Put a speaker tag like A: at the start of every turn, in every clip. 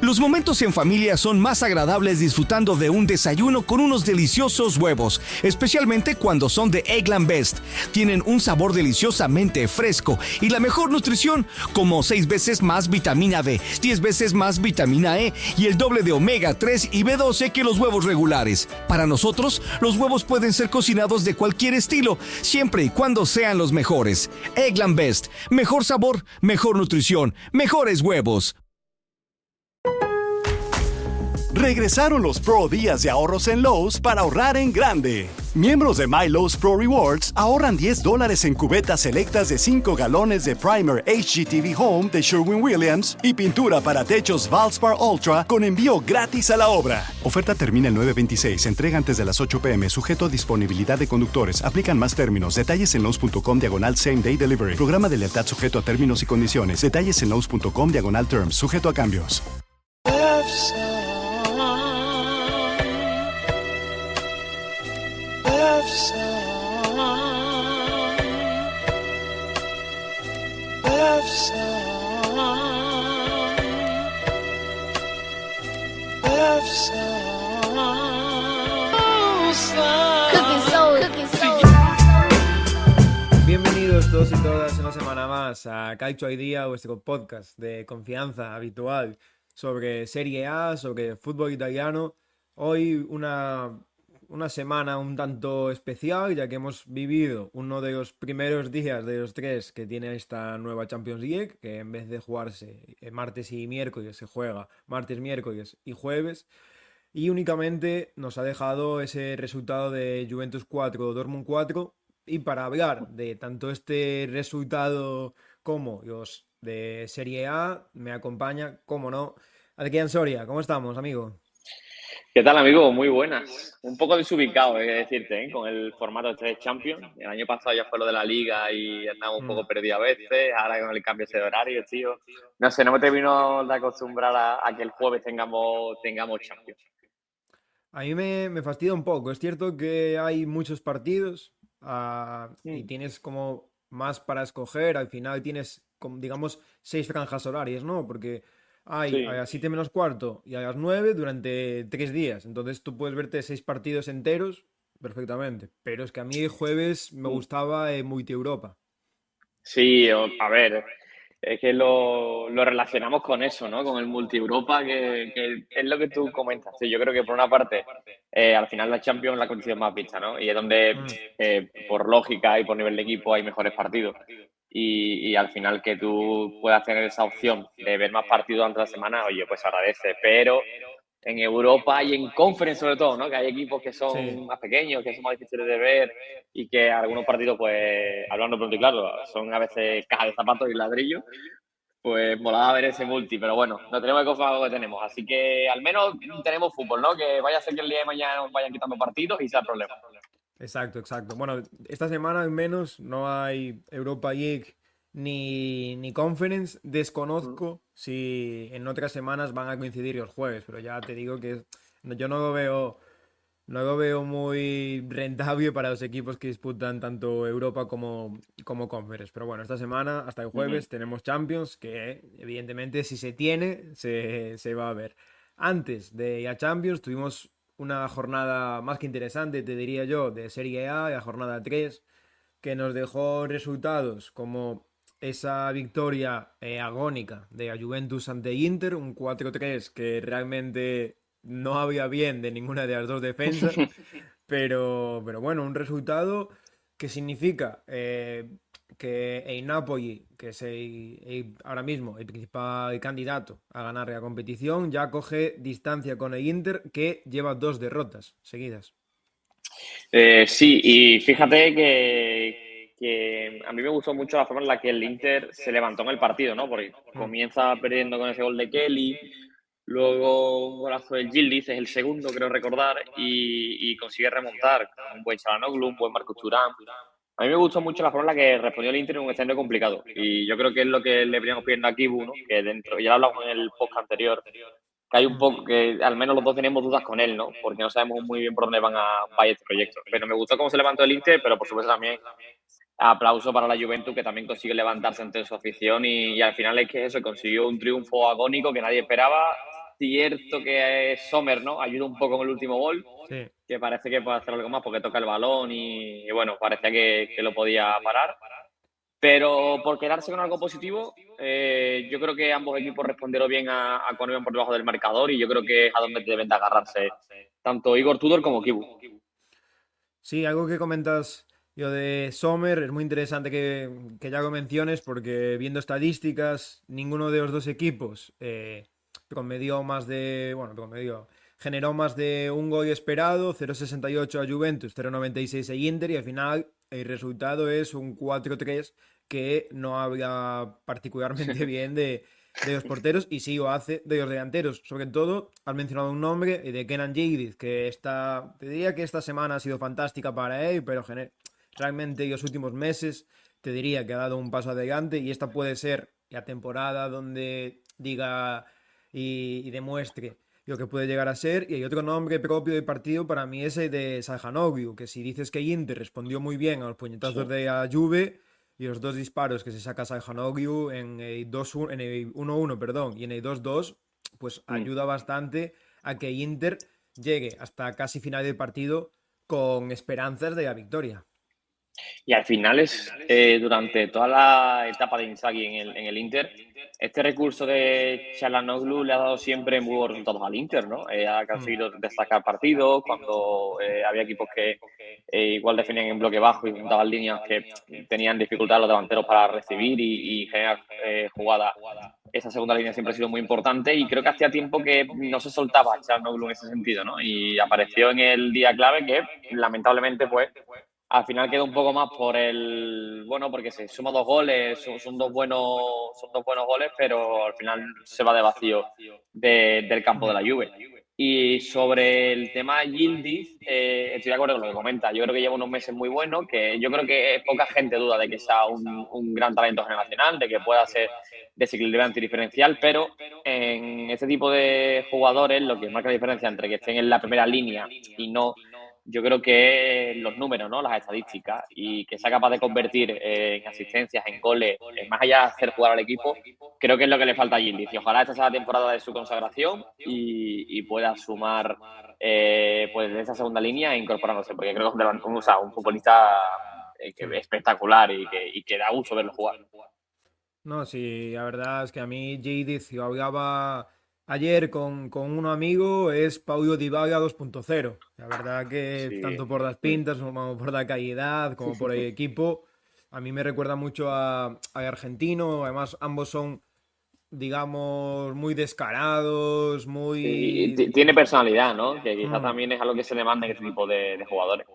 A: Los momentos en familia son más agradables disfrutando de un desayuno con unos deliciosos huevos, especialmente cuando son de Eggland Best. Tienen un sabor deliciosamente fresco y la mejor nutrición, como 6 veces más vitamina D, 10 veces más vitamina E y el doble de omega 3 y B12 que los huevos regulares. Para nosotros, los huevos pueden ser cocinados de cualquier estilo, siempre y cuando sean los mejores. Eggland Best, mejor sabor, mejor nutrición, mejores huevos.
B: Regresaron los Pro Días de ahorros en Lowe's para ahorrar en grande. Miembros de My Lowe's Pro Rewards ahorran $10 en cubetas selectas de 5 galones de primer HGTV Home de Sherwin-Williams y pintura para techos Valspar Ultra con envío gratis a la obra. Oferta termina el 9/26. Entrega antes de las 8 p.m. Sujeto a disponibilidad de conductores. Aplican más términos. Detalles en Lowe's.com/Same Day Delivery. Programa de lealtad sujeto a términos y condiciones. Detalles en Lowe's.com/Terms. Sujeto a cambios.
C: Bienvenidos todos y todas una semana más a Calcio Hoy Día, vuestro podcast de confianza habitual sobre Serie A, sobre fútbol italiano. Hoy una semana un tanto especial, ya que hemos vivido uno de los primeros días de los 3 que tiene esta nueva Champions League, que en vez de jugarse martes y miércoles se juega martes, miércoles y jueves. Y únicamente nos ha dejado ese resultado de Juventus 4, Dortmund 4. Y para hablar de tanto este resultado como los de Serie A, me acompaña, como no, Adrián Soria. ¿Cómo estamos, amigo?
D: ¿Qué tal, amigo? Muy buenas. Un poco desubicado, hay que decirte, ¿eh? Con el formato este de Champions. El año pasado ya fue lo de la Liga y andaba un poco perdido a veces. Ahora con el cambio ese de horario, tío. No sé, no me termino de acostumbrar a que el jueves tengamos Champions.
C: A mí me fastidia un poco. Es cierto que hay muchos partidos y tienes como más para escoger. Al final tienes, digamos, 6 franjas horarias, ¿no? Porque hay a
D: Sí.
C: las 7 menos cuarto y a las 9 durante 3 días. Entonces tú puedes verte 6 partidos enteros perfectamente. Pero es que a mí el jueves me gustaba Multi Europa.
D: Sí, a ver, es que lo relacionamos con eso, ¿no? Con el multi-Europa, que es lo que tú comentas. Sí, yo creo que por una parte, al final la Champions es la competición más vista, ¿no? Y es donde, por lógica y por nivel de equipo, hay mejores partidos. Y al final que tú puedas tener esa opción de ver más partidos durante la semana, oye, pues agradece. Pero en Europa y en Conference sobre todo, ¿no? Que hay equipos que
C: Sí.
D: son más pequeños, que son más difíciles de ver y que algunos partidos, pues, hablando pronto y claro, son a veces caja de zapatos y ladrillos, pues molaba ver ese multi, pero bueno, no tenemos que conformar con lo que tenemos, así que al menos tenemos fútbol, ¿no? Que vaya a ser que el día de mañana nos vayan quitando partidos y sea el problema.
C: Exacto, exacto. Bueno, esta semana al menos no hay Europa League ni Conference. Desconozco si en otras semanas van a coincidir los jueves, pero ya te digo que yo no lo veo muy rentable para los equipos que disputan tanto Europa como Conference. Pero bueno, esta semana hasta el jueves tenemos Champions, que evidentemente si se tiene, se va a ver. Antes de la Champions tuvimos una jornada más que interesante, te diría yo, de Serie A, la jornada 3 que nos dejó resultados como esa victoria agónica de la Juventus ante Inter, un 4-3 que realmente no había bien de ninguna de las dos defensas, pero bueno, un resultado que significa que el Napoli, que es ahora mismo el principal candidato a ganar la competición, ya coge distancia con el Inter, que lleva 2 derrotas seguidas.
D: Sí, y fíjate que a mí me gustó mucho la forma en la que el Inter se levantó en el partido, ¿no? Porque comienza perdiendo con ese gol de Kelly, luego un golazo del Yildiz, es el segundo, creo recordar, y consigue remontar con un buen Çalhanoğlu, un buen Marcus Thuram. A mí me gustó mucho la forma en la que respondió el Inter en un escenario complicado, y yo creo que es lo que le veníamos pidiendo a Kibu, ¿no? Que dentro, ya lo hablamos en el podcast anterior, que hay un poco, que al menos los dos tenemos dudas con él, ¿no? Porque no sabemos muy bien por dónde va este proyecto. Pero me gustó cómo se levantó el Inter, pero por supuesto también aplauso para la Juventus, que también consigue levantarse ante su afición y al final es que eso, consiguió un triunfo agónico que nadie esperaba cierto que Sommer, ¿no? Ayuda un poco con el último gol,
C: Sí.
D: que parece que puede hacer algo más porque toca el balón y bueno, parecía que lo podía parar. Pero por quedarse con algo positivo, yo creo que ambos equipos respondieron bien a cuando iban por debajo del marcador y yo creo que es a donde deben de agarrarse tanto Igor Tudor como Kibu.
C: Sí, algo que comentas yo de Sommer es muy interesante que ya lo menciones porque viendo estadísticas, ninguno de los dos equipos promedió más de, bueno, generó más de un gol esperado, 0,68 a Juventus, 0,96 a Inter y al final el resultado es un 4-3 que no habla particularmente bien de los porteros y sí lo hace de los delanteros. Sobre todo, has mencionado un nombre de Kenan Yildiz, que te diría que esta semana ha sido fantástica para él, pero realmente en los últimos meses te diría que ha dado un paso adelante y esta puede ser la temporada donde diga y demuestre lo que puede llegar a ser. Y hay otro nombre propio del partido para mí es el de Salhanoglu, que si dices que Inter respondió muy bien a los puñetazos de la Juve y los dos disparos que se saca Salhanoglu en el 2-1, en el 1-1, perdón, y en el 2-2, pues ayuda bastante a que Inter llegue hasta casi final del partido con esperanzas de la victoria.
D: Y al final es, durante toda la etapa de Inzaghi en el Inter, este recurso de Çalhanoğlu le ha dado siempre muy buenos resultados al Inter, ¿no? Ha conseguido destacar partidos cuando había equipos que igual defendían en bloque bajo y juntaban líneas que tenían dificultad los delanteros para recibir y generar jugadas. Esa segunda línea siempre ha sido muy importante y creo que hacía tiempo que no se soltaba Çalhanoğlu en ese sentido, ¿no? Y apareció en el día clave que lamentablemente pues al final queda un poco más por bueno, porque se suma 2 goles, son dos buenos goles, pero al final se va de vacío del campo de la Juve. Y sobre el tema Yildiz, estoy de acuerdo con lo que comenta. Yo creo que lleva unos meses muy buenos, que yo creo que poca gente duda de que sea un gran talento generacional, de que pueda ser desequilibrante y diferencial, pero en este tipo de jugadores lo que marca la diferencia entre que estén en la primera línea y no, yo creo que los números, ¿no? Las estadísticas y que sea capaz de convertir en asistencias, en goles, más allá de hacer jugar al equipo, creo que es lo que le falta a Yildiz. Y ojalá esta sea la temporada de su consagración y pueda sumar pues de esa segunda línea e incorporándose, porque creo que es un futbolista que es espectacular y que da gusto verlo jugar.
C: No, sí, la verdad es que a mí Yildiz, yo hablaba ayer con un amigo, es Paulo Dybala 2.0. La verdad que
D: Sí.
C: tanto por las pintas como por la calidad, como por el equipo, a mí me recuerda mucho al argentino. Además, ambos son, digamos, muy descarados,
D: Y
C: muy...
D: tiene personalidad, ¿no? Que quizá también es algo que se demanda en este tipo de jugadores.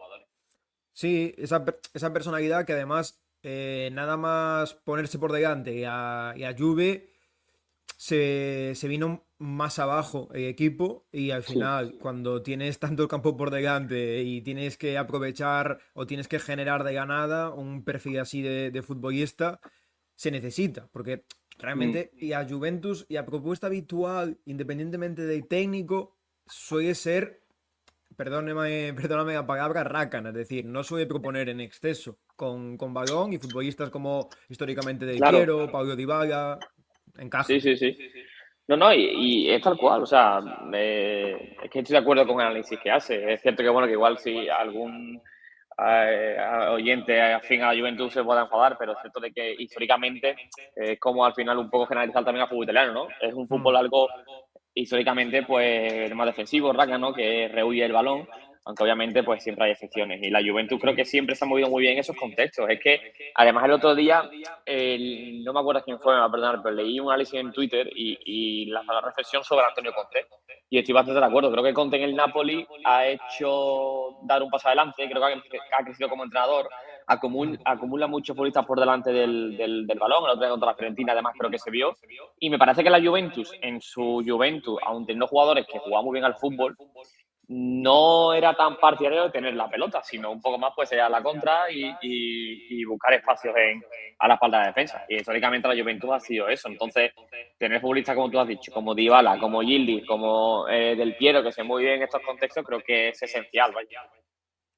C: Sí, esa personalidad que además nada más ponerse por delante y a Juve se vino más abajo el equipo y al
D: Sí.
C: final cuando tienes tanto el campo por delante y tienes que aprovechar o tienes que generar de ganada un perfil así de futbolista, se necesita, porque realmente y a Juventus y a propuesta habitual, independientemente del técnico, suele ser, perdóname la palabra, rácana, es decir, no suele proponer en exceso con balón y futbolistas como históricamente Del
D: Claro.
C: Piero, Paulo Dybala,
D: Sí,
C: encajan.
D: sí, sí. No, no, y es tal cual, o sea, es que estoy de acuerdo con el análisis que hace. Es cierto que, bueno, que igual si algún oyente afín a la Juventus se pueda enfadar, pero es cierto de que históricamente es como al final un poco generalizar también al fútbol italiano, ¿no? Es un fútbol algo históricamente pues más defensivo, rácano, que rehuye el balón, aunque obviamente pues siempre hay excepciones. Y la Juventus creo que siempre se ha movido muy bien en esos contextos. Es que además el otro día, no me acuerdo quién fue, me va a perdonar, pero leí un análisis en Twitter y la reflexión sobre Antonio Conte. Y estoy bastante de acuerdo. Creo que Conte en el Napoli ha hecho dar un paso adelante, creo que ha crecido como entrenador, acumula muchos futbolistas por delante del balón. El otro día contra la Fiorentina, además, creo que se vio. Y me parece que la Juventus, en su Juventus, aun teniendo jugadores que jugaban muy bien al fútbol, no era tan partidario de tener la pelota, sino un poco más pues a la contra y buscar espacios a la espalda de la defensa. Y históricamente la Juventus ha sido eso. Entonces, tener futbolistas como tú has dicho, como Dybala, como Yildiz, como Del Piero, que se mueve bien en estos contextos, creo que es esencial, vaya.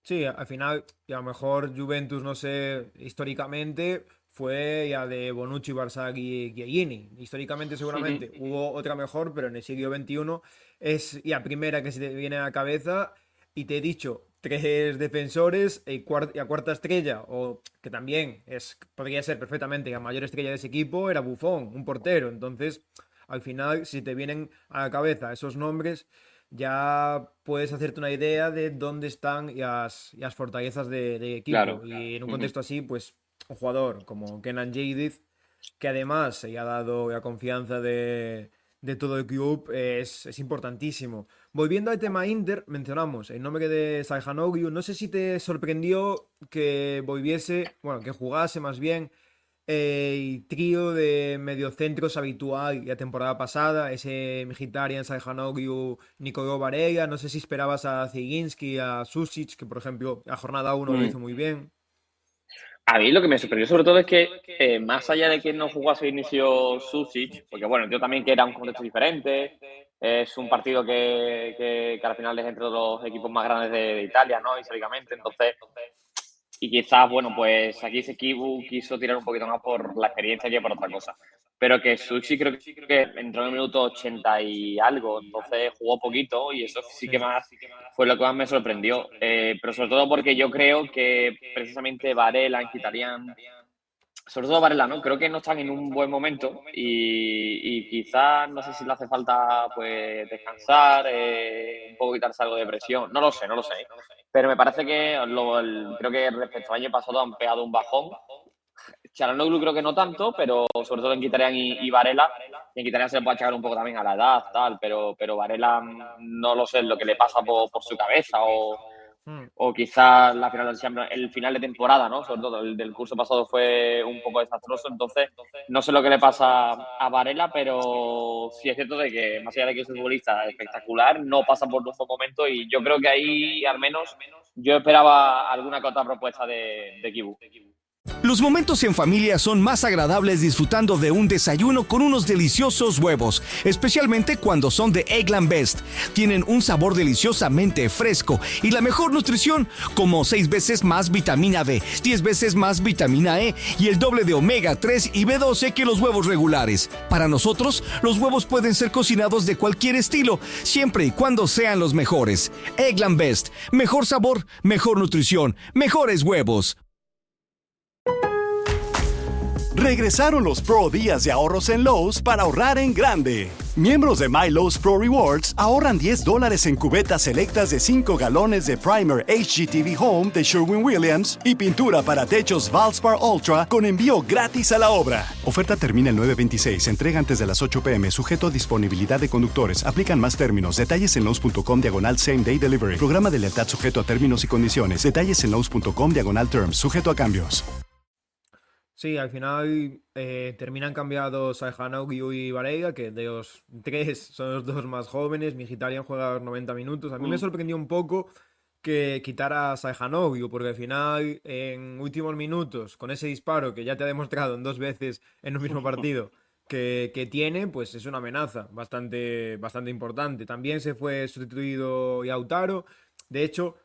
C: Sí, al final, y a lo mejor Juventus, no sé, históricamente, fue ya de Bonucci, Barzag y Chiellini. Históricamente seguramente hubo otra mejor, pero en el siglo XXI es la primera que se te viene a la cabeza. Y te he dicho, tres defensores y a cuarta estrella, o que también podría ser perfectamente la mayor estrella de ese equipo, era Buffon, un portero. Entonces, al final, si te vienen a la cabeza esos nombres, ya puedes hacerte una idea de dónde están las fortalezas de equipo.
D: Claro.
C: Y en un contexto así, pues un jugador como Kenan Jadis, que además se ha dado la confianza de todo el club, es importantísimo. Volviendo al tema Inter, mencionamos el nombre de Sajanovic. No sé si te sorprendió que volviese, bueno, que jugase más bien el trío de mediocentros habitual la temporada pasada, ese Mkhitaryan, Sajanovic, Nicolò Varela. No sé si esperabas a Zielinski, a Susic, que por ejemplo la jornada 1 lo hizo muy bien.
D: A mí lo que me sorprendió sobre todo es que, más allá de que no jugase de inicio Susic, porque bueno, entiendo también que era un contexto diferente, es un partido que al final es entre los equipos más grandes de Italia, ¿no? Históricamente, entonces, y quizás, bueno, pues aquí Sekibu quiso tirar un poquito más por la experiencia que por otra cosa. Pero que Sushi creo que entró en el minuto 80 y algo, entonces jugó poquito y eso sí que
C: Sí.
D: más fue lo que más me sorprendió. Pero sobre todo porque yo creo que precisamente Varela, Mkhitaryan, sobre todo Varela, ¿no? Creo que no están en un buen momento y quizás no sé si le hace falta pues descansar, un poco quitarse algo de presión. No lo sé, no lo sé. Pero me parece que creo que respecto al año pasado han pegado un bajón. Çalhanoğlu creo que no tanto, pero sobre todo en Mkhitaryan y Varela. Y en Mkhitaryan se le puede achacar un poco también a la edad, tal, pero Varela no lo sé, lo que le pasa por su cabeza
C: Mm.
D: o quizás la final del Champions, el final de temporada, ¿no? Sobre todo el del curso pasado fue un poco desastroso, entonces no sé lo que le pasa a Varela, pero sí es cierto de que más allá de que es un futbolista espectacular, no pasa por un buen momento y yo creo que ahí al menos yo esperaba alguna que otra propuesta de Kibu.
A: Los momentos en familia son más agradables disfrutando de un desayuno con unos deliciosos huevos, especialmente cuando son de Eggland Best. Tienen un sabor deliciosamente fresco y la mejor nutrición, como 6 veces más vitamina D, 10 veces más vitamina E y el doble de omega 3 y B12 que los huevos regulares. Para nosotros, los huevos pueden ser cocinados de cualquier estilo, siempre y cuando sean los mejores. Eggland Best, mejor sabor, mejor nutrición, mejores huevos.
B: Regresaron los Pro Días de ahorros en Lowe's para ahorrar en grande. Miembros de My Lowe's Pro Rewards ahorran $10 en cubetas selectas de 5 galones de Primer HGTV Home de Sherwin-Williams y pintura para techos Valspar Ultra con envío gratis a la obra. Oferta termina el 9/26. Entrega antes de las 8 p.m. Sujeto a disponibilidad de conductores. Aplican más términos. Detalles en Lowe's.com/Same Day Delivery. Programa de lealtad sujeto a términos y condiciones. Detalles en Lowe's.com/Terms. Sujeto a cambios.
C: Sí, al final terminan cambiados Sajanovic y Varela, que de los tres son los dos más jóvenes. Mkhitaryan juega los 90 minutos. A mí me sorprendió un poco que quitara a Sajanovic, porque al final, en últimos minutos, con ese disparo que ya te ha demostrado en 2 veces en un mismo partido que tiene, pues es una amenaza bastante importante. También se fue sustituido Lautaro. De hecho,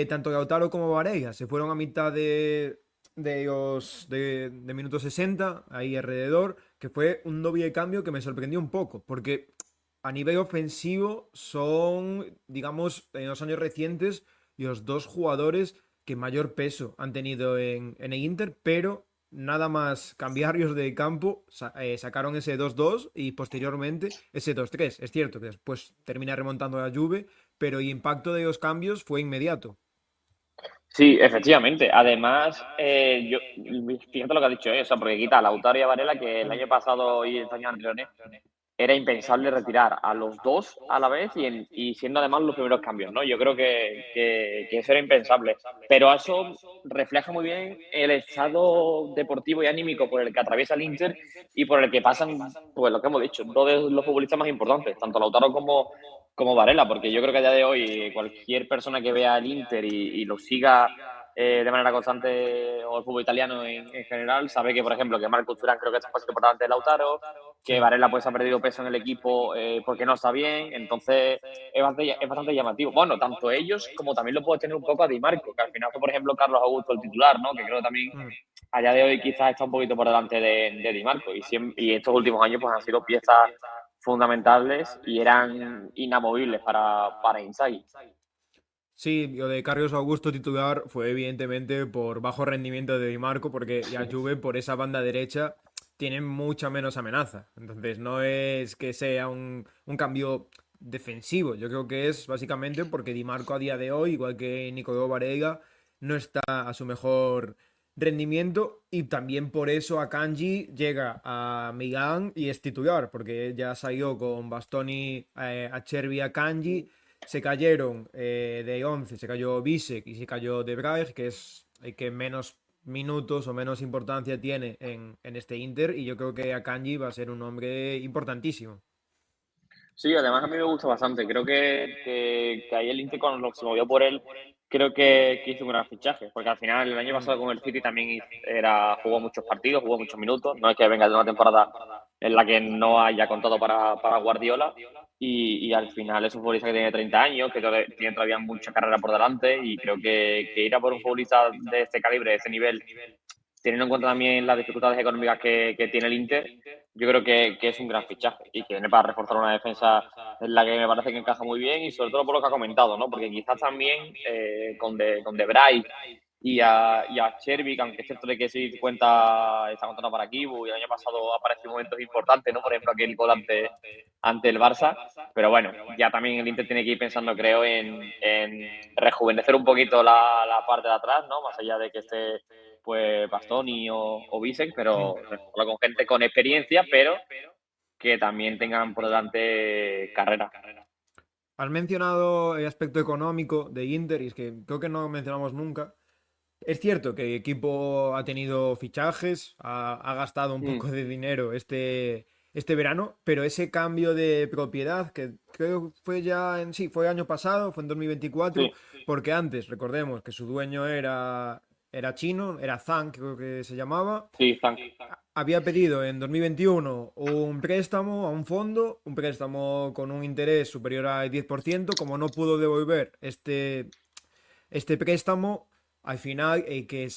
C: tanto Lautaro como Varela se fueron a mitad de minuto 60, ahí alrededor, que fue un doble cambio que me sorprendió un poco, porque a nivel ofensivo son, digamos, en los años recientes, los dos jugadores que mayor peso han tenido en el Inter, pero nada más cambiarlos de campo, sacaron ese 2-2 y posteriormente ese 2-3. Es cierto que después termina remontando la Juve, pero el impacto de los cambios fue inmediato.
D: Sí, efectivamente. Además, fíjate lo que ha dicho, o sea, porque quita a Lautaro y a Varela, que el año pasado y el año anterior era impensable retirar a los dos a la vez y siendo además los primeros cambios, ¿no? Yo creo que eso era impensable. Pero eso refleja muy bien el estado deportivo y anímico por el que atraviesa el Inter y por el que pasan, pues lo que hemos dicho, dos de los futbolistas más importantes, tanto Lautaro como Varela, porque yo creo que a día de hoy cualquier persona que vea el Inter y lo siga de manera constante, o el fútbol italiano en general, sabe que, por ejemplo, que Marcus Thuram creo que está pasando por delante de Lautaro, que
C: Sí.
D: Varela pues ha perdido peso en el equipo porque no está bien, entonces es bastante llamativo. Bueno, tanto ellos como también lo puede tener un poco a Di Marco, que al final fue, por ejemplo, Carlos Augusto el titular, ¿no? Que creo que también
C: Mm.
D: a día de hoy quizás está un poquito por delante de Di Marco, y estos últimos años pues han sido piezas fundamentales y eran inamovibles para Inzaghi.
C: Sí, lo de Carlos Augusto titular fue evidentemente por bajo rendimiento de Di Marco, porque la Juve por esa banda derecha tiene mucha menos amenaza. Entonces no es que sea un cambio defensivo, yo creo que es básicamente porque Di Marco a día de hoy, igual que Nicolò Varela, no está a su mejor rendimiento, y también por eso Akanji llega a Milán y es titular, porque ya salió con Bastoni, Acerbi, Akanji. Se cayeron de 11, se cayó Bisek y se cayó De Vrij, que es el que menos minutos o menos importancia tiene en este Inter, y yo creo que Akanji va a ser un hombre importantísimo.
D: Sí, además a mí me gusta bastante. Creo que ahí el Inter, cuando se movió por él, creo que hizo un gran fichaje. Porque al final, el año
C: Mm.
D: pasado con el City también jugó muchos partidos, jugó muchos minutos. No es que venga de una temporada en la que no haya contado para Guardiola. Y al final es un futbolista que tiene 30 años, que tiene todavía mucha carrera por delante. Y creo que ir a por un futbolista de este calibre, de este nivel, teniendo en cuenta también las dificultades económicas que tiene el Inter, yo creo que es un gran fichaje y que viene para reforzar una defensa en la que me parece que encaja muy bien, y sobre todo por lo que ha comentado, ¿no? Porque quizás también con De Vrij y a Chervik, aunque es cierto de que sí está contando para Kibu, y el año pasado apareció en momentos importantes, ¿no? Por ejemplo, aquel gol ante el Barça, pero bueno, ya también el Inter tiene que ir pensando, creo, en rejuvenecer un poquito la parte de atrás, ¿no? Más allá de que esté pues Bastoni o Bisek,
C: Mm.
D: pero con gente con experiencia, pero que también tengan por delante carrera.
C: Has mencionado el aspecto económico de Inter, y es que creo que no mencionamos nunca. Es cierto que el equipo ha tenido fichajes, ha gastado un
D: Mm,
C: poco de dinero este verano, pero ese cambio de propiedad, que creo que fue sí, fue el año pasado, fue en 2024,
D: sí,
C: porque antes, recordemos que su dueño era chino, era Zhang, creo que se llamaba.
D: sí, Zan.
C: Había pedido en 2021 un préstamo a un fondo, un préstamo con un interés superior al 10%. Como no pudo devolver este préstamo, al final el que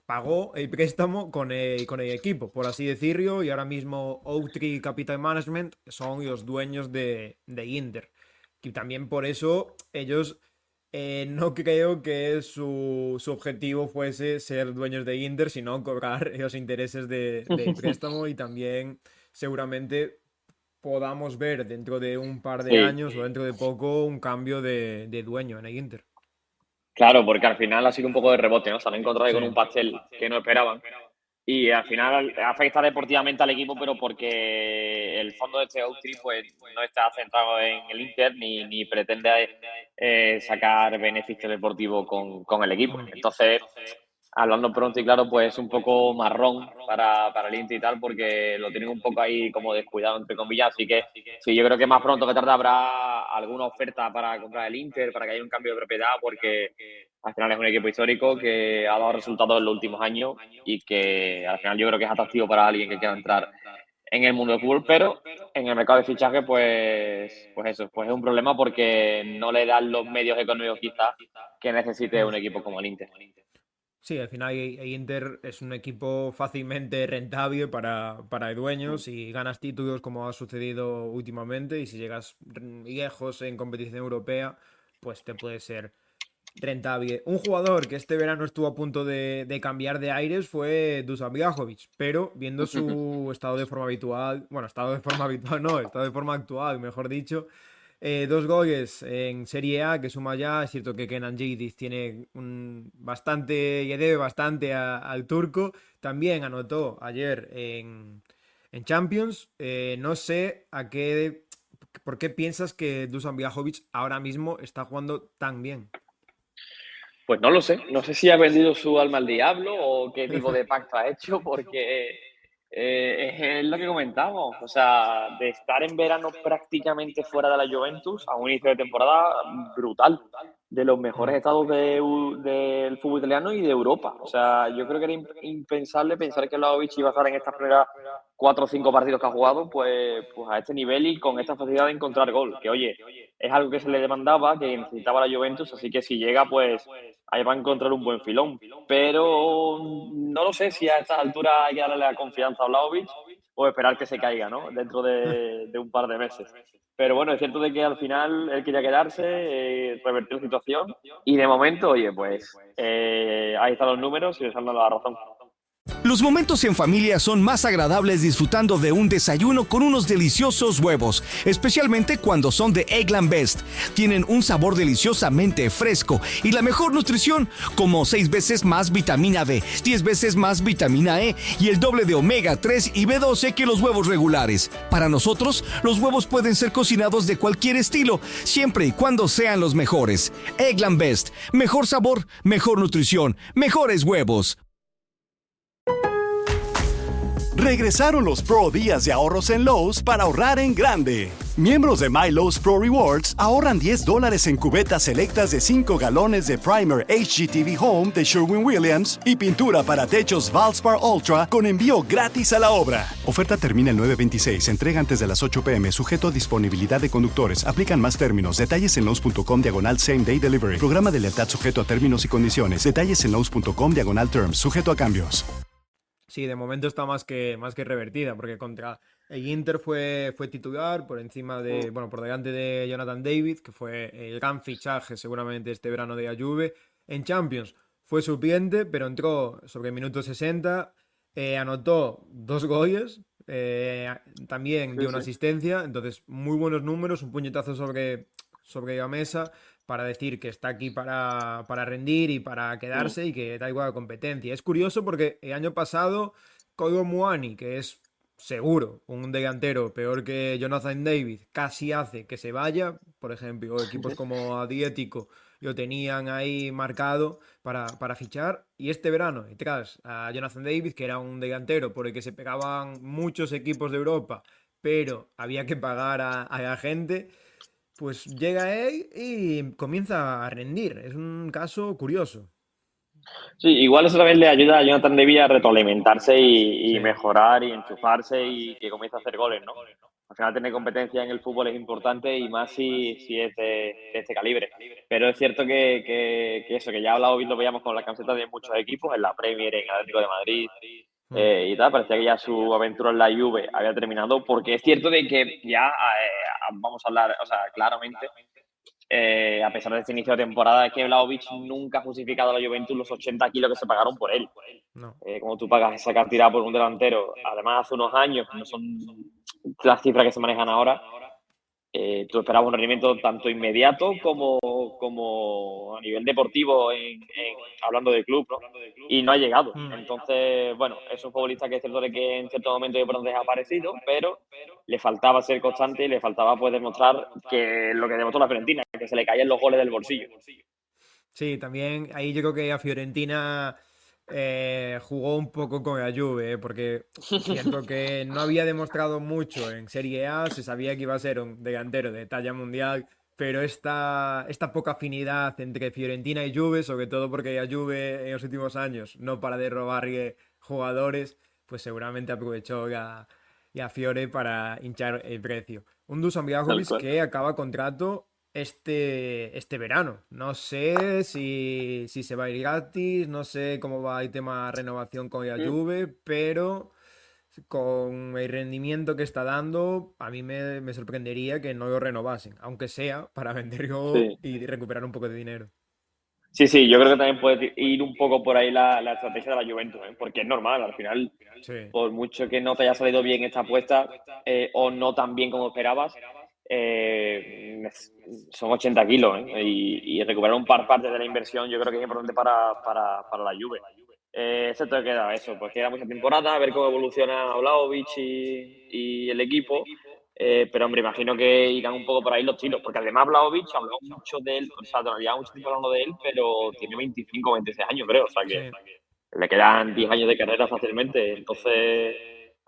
C: pagó el préstamo con el equipo, por así decirlo, y ahora mismo Oaktree Capital Management son los dueños de Inter. Y también por eso ellos, no creo que su objetivo fuese ser dueños de Inter, sino cobrar los intereses del préstamo, y también seguramente podamos ver dentro de un par de
D: Sí,
C: años o dentro de poco un cambio de dueño en el Inter.
D: claro, porque al final ha sido un poco de rebote, ¿no? Se han encontrado ahí
C: Sí.
D: con un pastel que no esperaban. Y al final afecta deportivamente al equipo, pero porque el fondo de este Austri pues no está centrado en el Inter ni pretende sacar beneficio deportivo con el equipo.
C: Mm.
D: Entonces, hablando pronto y claro, pues es un poco marrón para el Inter y tal, porque lo tienen un poco ahí como descuidado, entre comillas. Así que sí, yo creo que más pronto que tarde habrá alguna oferta para comprar el Inter, para que haya un cambio de propiedad, porque al final es un equipo histórico que ha dado resultados en los últimos años y que al final yo creo que es atractivo para alguien que quiera entrar en el mundo del fútbol, pero en el mercado de fichaje, pues eso, pues es un problema porque no le dan los medios económicos quizás que necesite
C: Mm.
D: un equipo como el Inter.
C: Sí, al final el Inter es un equipo fácilmente rentable para el dueño si ganas títulos, como ha sucedido últimamente, y si llegas lejos en competición europea, pues te puede ser rentable. Un jugador que este verano estuvo a punto de cambiar de aires fue Dusan Vlahovic, pero viendo su estado de forma habitual, bueno, estado de forma habitual no, estado de forma actual, mejor dicho, 2 goles en Serie A que suma ya. Es cierto que Kenan Yildiz tiene bastante, le debe bastante al turco. También anotó ayer en Champions. No sé por qué piensas que Dusan Vlahovic ahora mismo está jugando tan bien.
D: Pues no lo sé, no sé si ha vendido su alma al diablo o qué tipo de pacto ha hecho, porque Es lo que comentamos, o sea, de estar en verano prácticamente fuera de la Juventus a un inicio de temporada brutal, de los mejores estados del fútbol italiano y de Europa. O sea, yo creo que era impensable pensar que Vlahovic iba a estar en estas primeras 4 o 5 partidos que ha jugado, pues a este nivel y con esta facilidad de encontrar gol. Que oye, es algo que se le demandaba, que necesitaba la Juventus, así que si llega, pues ahí va a encontrar un buen filón. Pero no lo sé si a estas alturas hay que darle la confianza a Vlahovic o esperar que se caiga, ¿no? Dentro de un par de meses. Pero bueno, es cierto de que al final él quería quedarse, revertir la situación y de momento, oye, pues ahí están los números y les han dado la razón.
A: Los momentos en familia son más agradables disfrutando de un desayuno con unos deliciosos huevos, especialmente cuando son de Eggland Best. Tienen un sabor deliciosamente fresco y la mejor nutrición, como 6 veces más vitamina D, 10 veces más vitamina E y el doble de omega 3 y B12 que los huevos regulares. Para nosotros, los huevos pueden ser cocinados de cualquier estilo, siempre y cuando sean los mejores. Eggland Best, mejor sabor, mejor nutrición, mejores huevos.
B: Regresaron los Pro Días de ahorros en Lowe's para ahorrar en grande. Miembros de My Lowe's Pro Rewards ahorran $10 en cubetas selectas de 5 galones de primer HGTV Home de Sherwin-Williams y pintura para techos Valspar Ultra con envío gratis a la obra. Oferta termina el 9/26. Entrega antes de las 8 p.m. Sujeto a disponibilidad de conductores. Aplican más términos. Detalles en Lowe's.com/Same Day Delivery. Programa de lealtad sujeto a términos y condiciones. Detalles en Lowe's.com/Terms. Sujeto a cambios.
C: Sí, de momento está más que revertida, porque contra el Inter fue titular por encima de, bueno, por delante de Jonathan David, que fue el gran fichaje seguramente este verano de la Juve. En Champions fue suplente, pero entró sobre el minuto 60, anotó 2 goles, también dio una asistencia, entonces muy buenos números, un puñetazo sobre la mesa para decir que está aquí para rendir y para quedarse y que da igual la competencia. Es curioso porque el año pasado Kolo Muani, que es seguro un delantero peor que Jonathan David, casi hace que se vaya. Por ejemplo, equipos como Atlético lo tenían ahí marcado para fichar. Y este verano, detrás a Jonathan David, que era un delantero por el que se pegaban muchos equipos de Europa, pero había que pagar a la gente, pues llega él y comienza a rendir. Es un caso curioso.
D: Sí, igual eso también le ayuda a Jonathan David a retroalimentarse y
C: Sí.
D: mejorar y enchufarse y que comience a hacer goles, ¿no? Al final tener competencia en el fútbol es importante y más si es de este calibre. Pero es cierto que eso, que ya hablado lo veíamos con la camiseta de muchos equipos, en la Premier, en Atlético de Madrid y tal, parecía que ya su aventura en la Juve había terminado, porque es cierto de que ya vamos a hablar, o sea, claramente, a pesar de este inicio de temporada, es que Vlahovic nunca ha justificado a la Juventus los 80 kilos que se pagaron por él.
C: No.
D: Como tú pagas esa cantidad por un delantero, además hace unos años, que no son las cifras que se manejan ahora, tú esperabas un rendimiento tanto inmediato como a nivel deportivo, hablando del club, ¿no? Y no ha llegado. Entonces, bueno, es un futbolista que es cierto de que en cierto momento de pronto ha aparecido, pero le faltaba ser constante y le faltaba pues demostrar que lo que demostró la Fiorentina, que se le caían los goles del bolsillo.
C: Sí, también ahí yo creo que a Fiorentina jugó un poco con la Juve, porque siento que no había demostrado mucho en Serie A, se sabía que iba a ser un delantero de talla mundial, pero esta poca afinidad entre Fiorentina y Juve, sobre todo porque la Juve en los últimos años no para de robarle jugadores, pues seguramente aprovechó la Fiore para hinchar el precio. Un Dusan Vlahovic que acaba contrato este verano. No sé si se va a ir gratis, no sé cómo va el tema renovación con la Juve, pero con el rendimiento que está dando, a mí me sorprendería que no lo renovasen, aunque sea para venderlo y recuperar un poco de dinero.
D: Sí, yo creo que también puede ir un poco por ahí la estrategia de la Juventus, ¿eh? Porque es normal, al final,
C: Sí.
D: por mucho que no te haya salido bien esta apuesta o no tan bien como esperabas, son 80 kilos, ¿eh? Y recuperar un partes de la inversión yo creo que es importante para la Juve. Excepto que queda eso, pues queda mucha temporada, a ver cómo evoluciona Vlahovic y el equipo. Pero hombre, imagino que irán un poco por ahí los tiros, porque además Vlahovic habló mucho de él, o sea, lleva mucho tiempo hablando de él, pero tiene 25 o 26 años, creo, o sea que
C: Sí.
D: le quedan 10 años de carrera fácilmente. Entonces,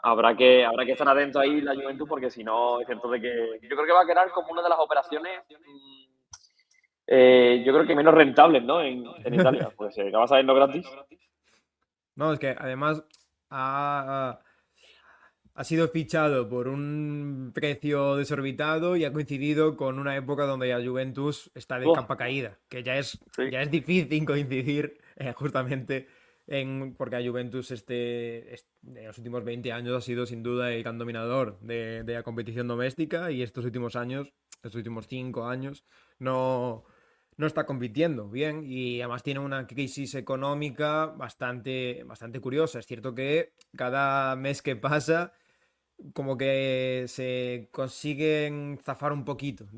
D: habrá que estar atento ahí la Juventus porque si no, es cierto de que yo creo que va a quedar como una de las operaciones, yo creo que menos rentables, ¿no? En Italia, pues se acaba saliendo gratis.
C: No, es que además ha, ha sido fichado por un precio desorbitado y ha coincidido con una época donde la Juventus está de
D: Uf,
C: capa caída, que
D: sí.
C: ya es difícil coincidir justamente porque la Juventus en los últimos 20 años ha sido sin duda el gran dominador de la competición doméstica y estos últimos años, estos últimos 5 años, no, no está compitiendo bien y además tiene una crisis económica bastante curiosa. Es cierto que cada mes que pasa como que se consiguen zafar un poquito
D: Mm,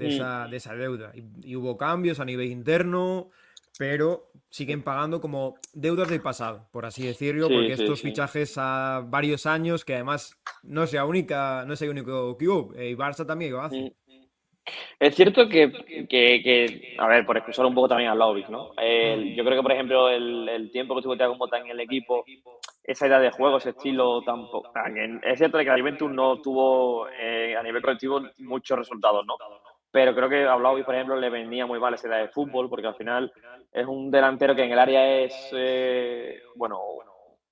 C: de esa deuda. Y hubo cambios a nivel interno, pero siguen pagando como deudas del pasado, por así decirlo,
D: sí,
C: porque
D: sí,
C: estos
D: sí.
C: fichajes a varios años, que además no es el único club, el Barça también lo hace.
D: Mm. Es cierto a ver, por excusar un poco también a Vlahovic, ¿no?
C: Mm,
D: Yo creo que, por ejemplo, el tiempo que estuvo Thiago Motta en el equipo, esa idea de juego, ese estilo, tampoco. Es cierto que la Juventus no tuvo a nivel colectivo muchos resultados, ¿no? Pero creo que a Vlahovic, por ejemplo, le venía muy mal esa idea de fútbol, porque al final es un delantero que en el área es, bueno,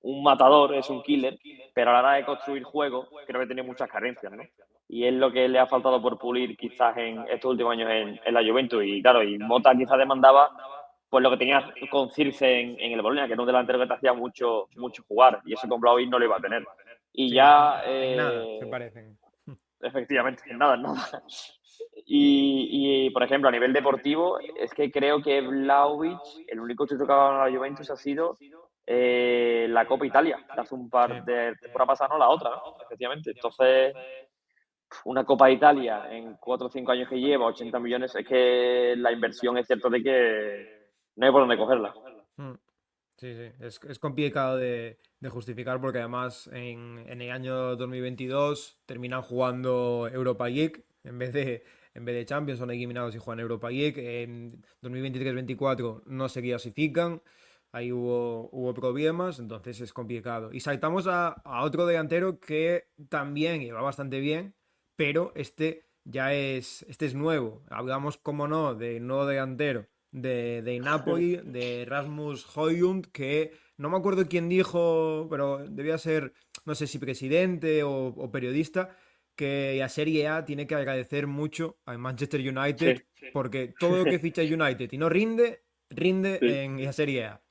D: un matador, es un killer, pero a la hora de construir juego, creo que tiene muchas carencias, ¿no? Y es lo que le ha faltado por pulir quizás en estos últimos años en la Juventus. Y claro, y Mota quizás demandaba pues lo que tenía con Circe en el Bolonia, que era un delantero que te hacía mucho jugar, y eso con Vlahovic no lo iba a tener. Y
C: sí,
D: ya,
C: en nada se parecen.
D: efectivamente, en nada. Por ejemplo, a nivel deportivo, es que creo que Vlahovic, el único título que ha ganado la Juventus ha sido la Copa Italia, de hace un
C: Sí.
D: par de temporadas pasadas, no la otra, ¿no? Efectivamente. Entonces, una Copa de Italia en 4 o 5 años que lleva, 80 millones, es que la inversión es cierto de que no hay por dónde cogerla.
C: Mm. Sí, sí, es complicado de justificar porque además en el año 2022 terminan jugando Europa League en vez de Champions, son eliminados y juegan Europa League. En 2023-24 no se clasifican, ahí hubo problemas, entonces es complicado. Y saltamos a otro delantero que también iba bastante bien, pero este es nuevo. Hablamos, como no, de nuevo delantero de Napoli, de Rasmus Højlund, que no me acuerdo quién dijo, pero debía ser, no sé si presidente o periodista, que la Serie A tiene que agradecer mucho al Manchester United
D: Sí,
C: porque todo lo que ficha United y no rinde, rinde
D: sí.
C: en la Serie A.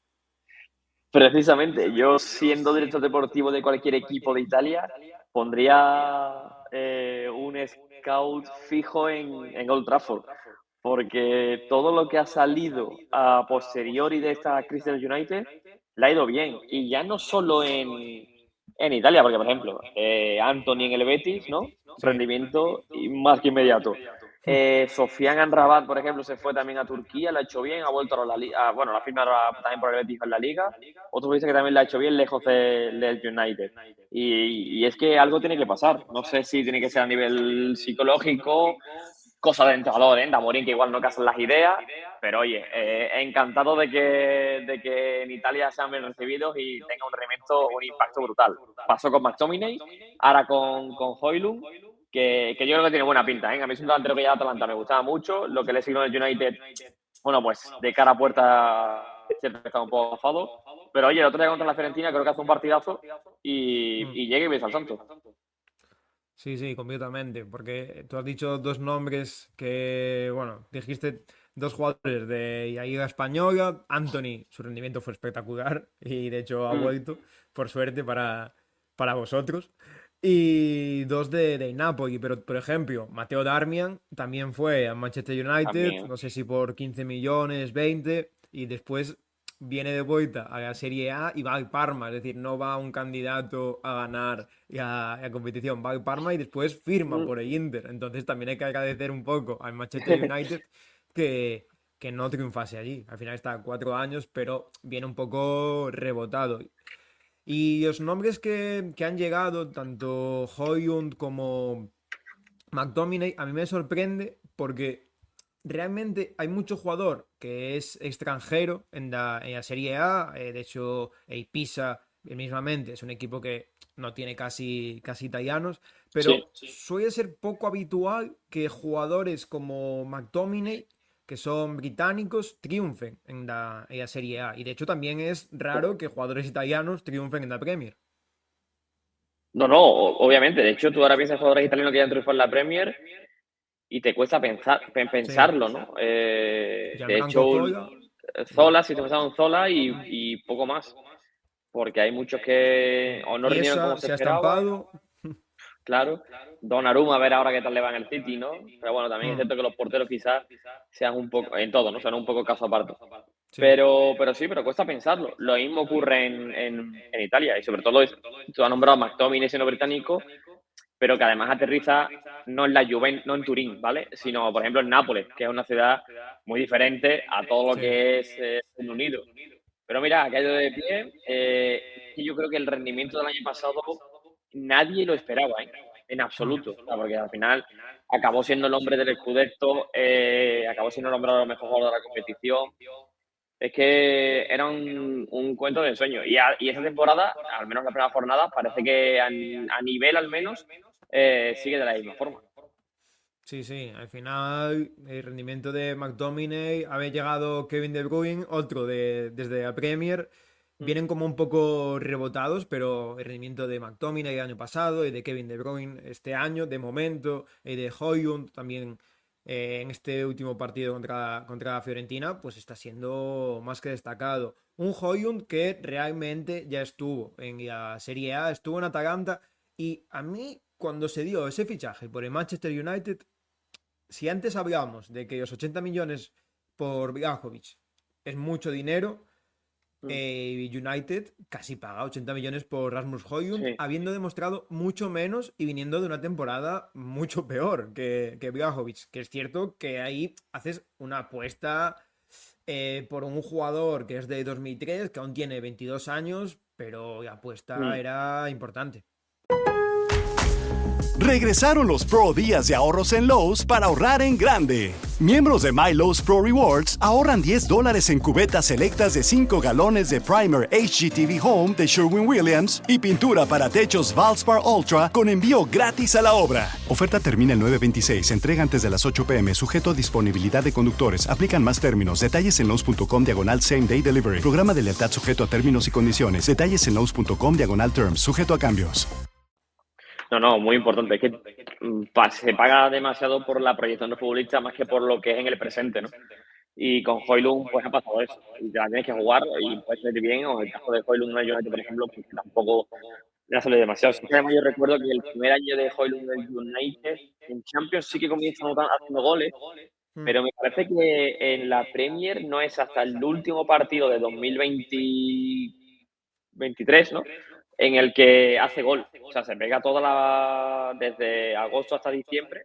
D: Precisamente, yo siendo director deportivo de cualquier equipo de Italia, pondría un scout fijo en Old Trafford, porque todo lo que ha salido a posteriori de esta crisis del United le ha ido bien. Y ya no solo en Italia, porque por ejemplo, Anthony en el Betis, ¿no?
C: Sí.
D: Rendimiento más que inmediato. Sofiane Amrabat, por ejemplo, se fue también a Turquía, lo ha hecho bien, ha vuelto a la liga, bueno, la firma también por el Betis en la liga. Otro dice que también lo ha hecho bien lejos del United. Y es que algo tiene que pasar. No sé si tiene que ser a nivel psicológico, cosa de entrenador, ¿eh? De Amorín, que igual no casan las ideas, pero oye, encantado de que en Italia sean bien recibidos y tenga un rendimiento, un impacto brutal. Pasó con McTominay, ahora con Højlund, que yo creo que tiene buena pinta, ¿eh? A mí es un delantero que ya Atalanta me gustaba mucho, lo que le sigo en el United, bueno, pues de cara a puerta es cierto que está un poco afado, pero oye, el otro día contra la Fiorentina creo que hace un partidazo
C: Mm.
D: y llega y ves al Santos.
C: Sí, sí, completamente, porque tú has dicho dos nombres que, bueno, dijiste dos jugadores de la Liga Española. Anthony, su rendimiento fue espectacular y de hecho ha
D: Mm,
C: vuelto, por suerte para vosotros. Y dos de Napoli, pero por ejemplo, Mateo Darmian también fue a Manchester United,
D: también.
C: no sé si por 15 millones, 20, y después viene de vuelta a la Serie A y va al Parma, es decir, no va un candidato a ganar la competición, va al Parma y después firma
D: Mm.
C: por el Inter. Entonces también hay que agradecer un poco al Manchester United que, que no triunfase allí. Al final está 4 años, pero viene un poco rebotado. Y los nombres que han llegado, tanto Højlund como McTominay, a mí me sorprende porque realmente hay mucho jugador que es extranjero en la Serie A. De hecho, el Pisa, mismamente, es un equipo que no tiene casi italianos, pero suele ser poco habitual que jugadores como McTominay, que son británicos, triunfen en la Serie A. Y de hecho también es raro que jugadores italianos triunfen en la Premier.
D: No, no, obviamente. De hecho, tú ahora piensas en jugadores italianos que ya han triunfado en la Premier y te cuesta
C: Sí,
D: pensarlo, ¿no? De
C: Gianfranco
D: hecho,
C: Zola,
D: Zola, si te pensaba en Zola y poco más. Porque hay muchos que o no rindieron como
C: Chiesa
D: se
C: se ha
D: esperaba,
C: estampado.
D: claro. Donnarumma, a ver ahora qué tal le va en el City, ¿no? Pero bueno, también es
C: Mm,
D: cierto que los porteros quizás sean un poco, en todo, ¿no? Sean un poco caso aparte.
C: sí,
D: Pero sí, pero cuesta pensarlo. Lo mismo ocurre en Italia y sobre todo, tú has nombrado a McTominay siendo británico, pero que además aterriza no en la Juventus, no en Turín, ¿vale? Sino, por ejemplo, en Nápoles, que es una ciudad muy diferente a todo lo
C: sí.
D: que es Reino Unido. Pero mira, ha caído de pie. Es que yo creo que el rendimiento del año pasado nadie lo esperaba, ¿eh? En
C: Mm.
D: absoluto. O sea, porque al final acabó siendo el hombre del Scudetto, acabó siendo nombrado el mejor jugador de la competición. Es que era un cuento de sueño. Y esa temporada, al menos la primera jornada, parece que a nivel al menos sigue de la misma forma.
C: Sí, sí, al final el rendimiento de McTominay, haber llegado Kevin De Bruyne, otro desde la Premier, vienen como un poco rebotados, pero el rendimiento de McTominay el año pasado y de Kevin De Bruyne este año, de momento, y de Højlund también en este último partido contra la Fiorentina, pues está siendo más que destacado. Un Højlund que realmente ya estuvo en la Serie A, estuvo en Atalanta y a mí cuando se dio ese fichaje por el Manchester United, si antes hablábamos de que los 80 millones por Vlahovic es mucho dinero, United casi paga 80 millones por Rasmus Højlund,
D: Sí.
C: habiendo demostrado mucho menos y viniendo de una temporada mucho peor que Vlahovic. Que es cierto que ahí haces una apuesta por un jugador que es de 2003, que aún tiene 22 años, pero la apuesta era importante.
B: Regresaron los Pro Días de ahorros en Lowe's para ahorrar en grande. Miembros de My Lowe's Pro Rewards ahorran $10 en cubetas selectas de 5 galones de primer HGTV Home de Sherwin-Williams y pintura para techos Valspar Ultra con envío gratis a la obra. Oferta termina el 9/26. Entrega antes de las 8 p.m. Sujeto a disponibilidad de conductores. Aplican más términos. Detalles en Lowe's.com/Same Day Delivery. Programa de lealtad sujeto a términos y condiciones. Detalles en Lowe's.com/Terms. Sujeto a cambios.
D: No, no, muy importante. Es que se paga demasiado por la proyección del futbolista más que por lo que es en el presente, ¿no? Y con Højlund pues ha pasado eso. Y te la tienes que jugar y puedes salir bien. O en el caso de Højlund en el United, por ejemplo, pues tampoco le ha salido demasiado. Sí que además yo recuerdo que el primer año de Højlund en el United, en Champions sí que comienza haciendo goles,
C: Mm.
D: pero me parece que en la Premier no es hasta el último partido de 2023, ¿no? En el que hace gol. O sea, se pega desde agosto hasta diciembre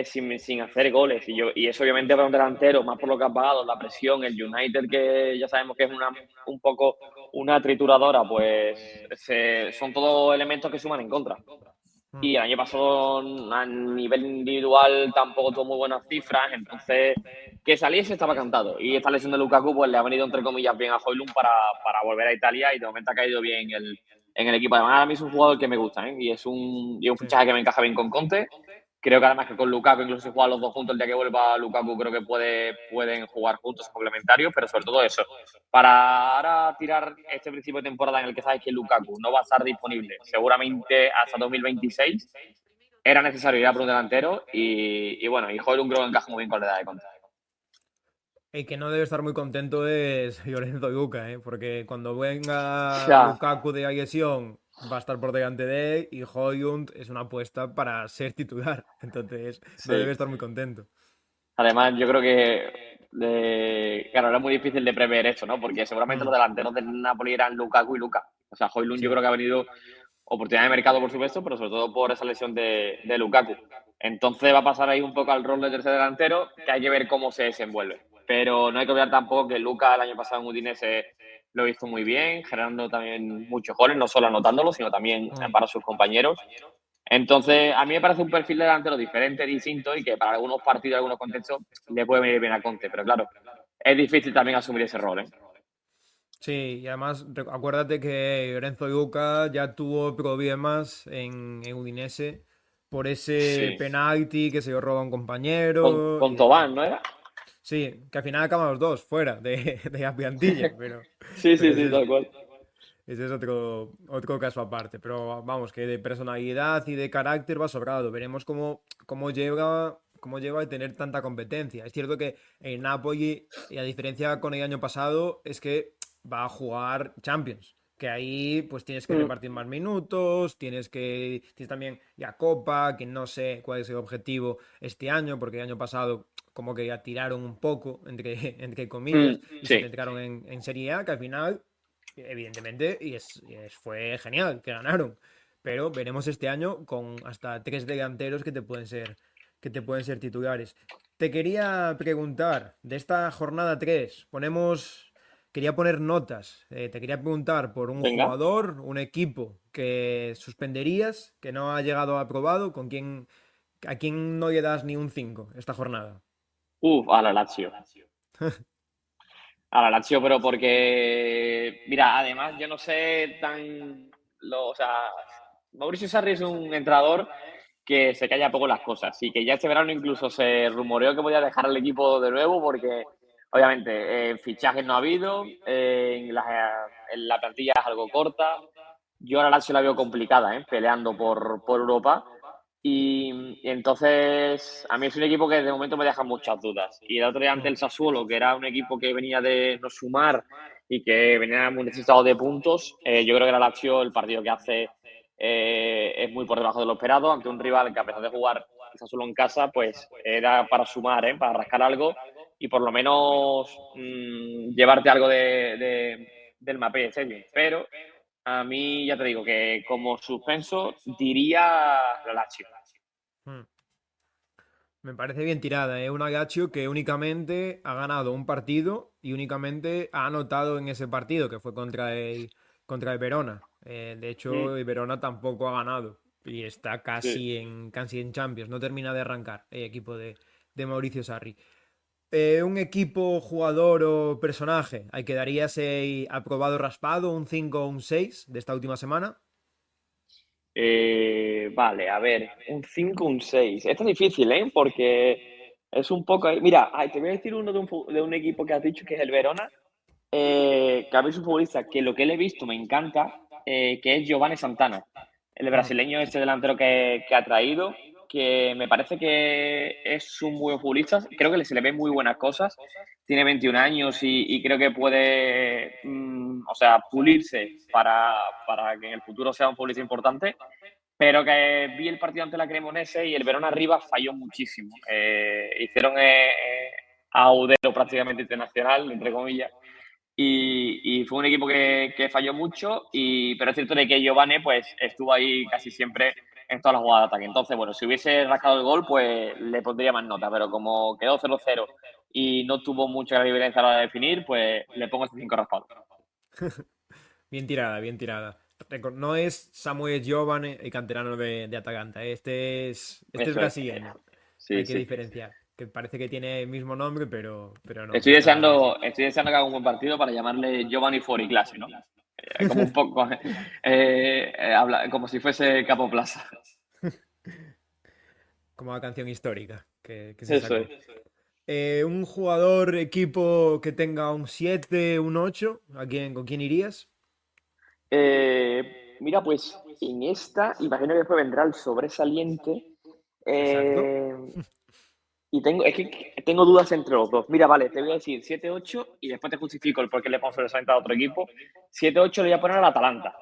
D: sin hacer goles. Y eso obviamente para un delantero, más por lo que ha pagado, la presión, el United que ya sabemos que es un poco una trituradora, pues son todos elementos que suman en contra.
C: Mm.
D: Y el año pasado a nivel individual tampoco tuvo muy buenas cifras, entonces que saliese estaba cantado. Y esta lesión de Lukaku pues le ha venido entre comillas bien a Højlund para volver a Italia y de momento ha caído bien en el equipo. Además, a mí es un jugador que me gusta, ¿eh? Y es un
C: Sí.
D: fichaje que me encaja bien con Conte. Creo que además que con Lukaku, incluso si juegan los dos juntos el día que vuelva Lukaku, creo que pueden jugar juntos complementarios, pero sobre todo eso. Para ahora tirar este principio de temporada en el que sabes que Lukaku no va a estar disponible seguramente hasta 2026, era necesario ir a por un delantero y bueno, y Højlund creo que encaja muy bien con la edad de Conte.
C: El que no debe estar muy contento es Lorenzo Luca, ¿eh? Porque cuando venga
D: Ya,
C: Lukaku de la lesión va a estar por delante de él y Højlund es una apuesta para ser titular. Entonces no debe
D: sí.
C: estar muy contento.
D: Además, yo creo que, claro, era muy difícil de prever esto, ¿no? Porque seguramente los
C: Mm,
D: delanteros del Napoli eran Lukaku y Luka. O sea, Højlund yo
C: sí,
D: creo que ha venido oportunidad de mercado, por supuesto, pero sobre todo por esa lesión de Lukaku. Entonces va a pasar ahí un poco al rol de tercer delantero, que hay que ver cómo se desenvuelve. Pero no hay que olvidar tampoco que Luka el año pasado en Udinese lo hizo muy bien, generando también muchos goles, no solo anotándolo, sino también
C: mm,
D: para sus compañeros. Entonces, a mí me parece un perfil de delantero diferente, distinto y que para algunos partidos, algunos contextos, le puede venir bien a Conte. Pero claro, es difícil también asumir ese rol, ¿eh?
C: Sí, y además acuérdate que Lorenzo Luca ya tuvo problemas en Udinese por ese
D: Sí.
C: penalti que se lo roba un
D: Con,
C: compañero y
D: con
C: demás.
D: Tobán, ¿no era?
C: Sí, que al final acaban los dos fuera de la plantilla,
D: Sí,
C: pero
D: sí, sí, tal cual.
C: ese es otro caso aparte. Pero vamos, que de personalidad y de carácter va sobrado. Veremos cómo lleva a tener tanta competencia. Es cierto que el Napoli, y a diferencia con el año pasado, es que va a jugar Champions. Que ahí pues tienes que
D: Mm,
C: repartir más minutos, tienes también la Copa, que no sé cuál es el objetivo este año, porque el año pasado como que ya tiraron un poco, entre comillas, y se
D: sí.
C: centraron en Serie A, que al final, evidentemente, fue genial, que ganaron. Pero veremos este año con hasta tres delanteros que te pueden ser titulares. Te quería preguntar, de esta jornada 3 quería poner notas. Te quería preguntar por un
D: Venga.
C: jugador, un equipo que suspenderías, que no ha llegado aprobado, a quién no le das ni un 5 esta jornada.
D: A la Lazio. A la Lazio, pero porque, mira, además yo no sé o sea, Mauricio Sarri es un entrenador que se calla poco las cosas y que ya este verano incluso se rumoreó que podía dejar el equipo de nuevo porque, obviamente, fichajes no ha habido, en la plantilla es algo corta. Yo a la Lazio la veo complicada, peleando por Europa. Y entonces, a mí es un equipo que de momento me deja muchas dudas. Y el otro día ante
C: Mm.
D: el Sassuolo, que era un equipo que venía de no sumar y que venía muy necesitado de puntos, yo creo que la Lazio, el partido que hace, es muy por debajo de lo esperado, ante un rival que a pesar de jugar el Sassuolo en casa, pues era para sumar, para rascar algo y por lo menos llevarte algo del Mapei Stadium. Pero a mí, ya te digo, que como suspenso diría la Lazio.
C: Mm. Me parece bien tirada, ¿eh? Un Agacho que únicamente ha ganado un partido y únicamente ha anotado en ese partido, que fue contra el Verona. De
D: Mm,
C: hecho, el Verona tampoco ha ganado y está
D: sí.
C: casi en Champions. No termina de arrancar el equipo de Mauricio Sarri. Un equipo, jugador o personaje, ¿hay que darías aprobado raspado, un 5 o un 6 de esta última semana?
D: Vale, a ver, un 5 un 6. Esto es difícil, porque es un poco. Mira, te voy a decir uno de un equipo que has dicho que es el Verona, que a mí es un futbolista que lo que le he visto me encanta, que es Giovanni Santana, el
C: Mm.
D: brasileño, este delantero que ha traído, que me parece que es un muy buen futbolista. Creo que se le ven muy buenas cosas. Tiene 21 años y creo que puede, o sea, pulirse para que en el futuro sea un futbolista importante. Pero que vi el partido ante la Cremonese y el Verona arriba falló muchísimo. Hicieron a Udero prácticamente internacional, entre comillas. Y fue un equipo que falló mucho, pero es cierto de que Giovanni pues, estuvo ahí casi siempre en todas las jugadas de ataque. Entonces, bueno, si hubiese rascado el gol, pues le pondría más nota, pero como quedó 0-0 y no tuvo mucha diferencia a la hora de definir, pues le pongo este 5 raspado.
C: Bien tirada, bien tirada. No es Samuel Giovane, el canterano de Atalanta. Este es
D: Eso es.
C: brasileño.
D: Sí,
C: Hay que
D: sí.
C: diferenciar. Que parece que tiene el mismo nombre, pero no.
D: Estoy deseando que haga un buen partido para llamarle Giovanni Fuori clase, ¿no? Como un poco, como si fuese Capo Plaza.
C: Como la canción histórica que se
D: Eso es.
C: sacó. Un jugador, equipo que tenga un 7 un 8, ¿con quién irías?
D: Mira, pues en esta, imagino que después vendrá el sobresaliente.
C: Exacto.
D: eh, es que tengo dudas entre los dos. Mira, vale, te voy a decir 7-8 y después te justifico el por qué le pongo sobresaliente a otro equipo. 7-8 le voy a poner al Atalanta.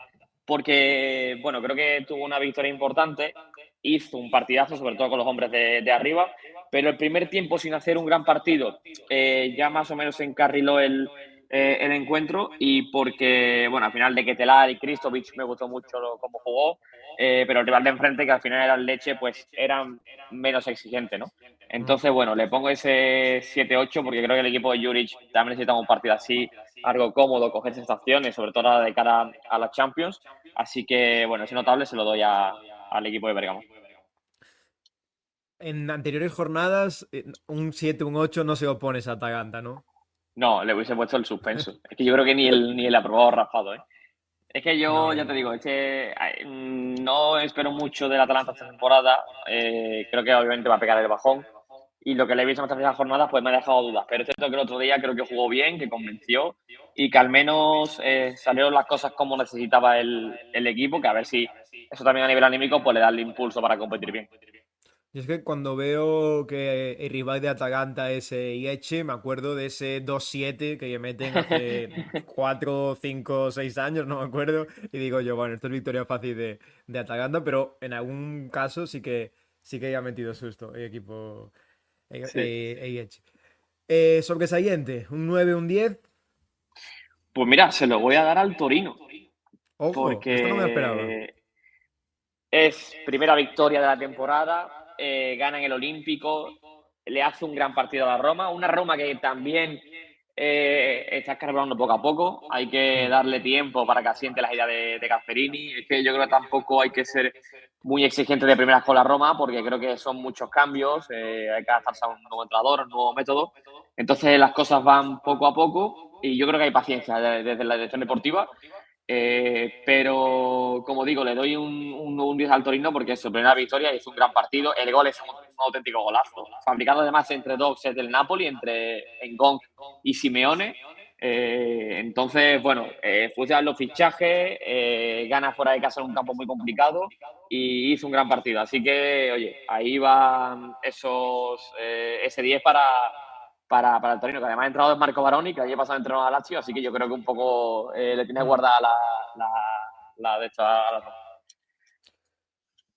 D: Porque, bueno, creo que tuvo una victoria importante, hizo un partidazo, sobre todo con los hombres de arriba, pero el primer tiempo sin hacer un gran partido ya más o menos encarriló el encuentro y porque, bueno, al final de Ketelar y Kristovic me gustó mucho cómo jugó, pero el rival de enfrente, que al final era el Leche, pues eran menos exigentes, ¿no?
C: Mm.
D: Entonces, bueno, le pongo ese 7-8 porque creo que el equipo de Juric también necesita un partido así, algo cómodo, coger sensaciones, sobre todo ahora de cara a la Champions. Así que, bueno, ese notable se lo doy al equipo de Bergamo.
C: En anteriores jornadas, un 7 un 8 no se opones a Atalanta, ¿no?
D: No, le hubiese puesto el suspenso. Es que yo creo que ni el aprobado raspado, ¿eh? Es que yo,
C: No,
D: ya
C: no,
D: te
C: no.
D: digo, no espero mucho del Atalanta esta temporada. Creo que obviamente va a pegar el bajón. Y lo que le he visto en estas primeras jornadas, pues me ha dejado dudas. Pero es cierto que el otro día creo que jugó bien, que convenció y que al menos salieron las cosas como necesitaba el equipo, que a ver si eso también a nivel anímico pues le da el impulso para competir bien.
C: Y es que cuando veo que el rival de Atalanta es Lecce, me acuerdo de ese 2-7 que le meten hace 4, 5, 6 años, no me acuerdo. Y digo yo, bueno, esto es victoria fácil de Atalanta, pero en algún caso sí que ha metido susto el equipo
D: Sí.
C: Lecce. Sobresaliente, un 9, un 10.
D: Pues mira, se lo voy a dar al Torino,
C: Ojo, esto no me lo esperaba.
D: porque es primera victoria de la temporada, gana en el Olímpico, le hace un gran partido a la Roma, una Roma que también está escarbando poco a poco, hay que
C: Mm.
D: darle tiempo para que asiente las ideas de Gasperini, es que yo creo que tampoco hay que ser muy exigente de primeras con la Roma, porque creo que son muchos cambios, hay que adaptarse a un nuevo entrenador, un nuevo método, entonces las cosas van poco a poco y yo creo que hay paciencia desde la dirección deportiva. Pero, como digo, le doy un 10 al Torino porque es su primera victoria y es un gran partido. El gol es un auténtico golazo. Fabricado además entre dos del Napoli, entre Engong y Simeone. Entonces, bueno, funcionan los fichajes, gana fuera de casa en un campo muy complicado y hizo un gran partido. Así que, oye, ahí va ese 10 para el Torino, que además ha entrado es Marco Baroni, que allí ha pasado entrenador a Lazio, así que yo creo que un poco le tiene
C: Mm.
D: guardada la, la de esta a la Roma.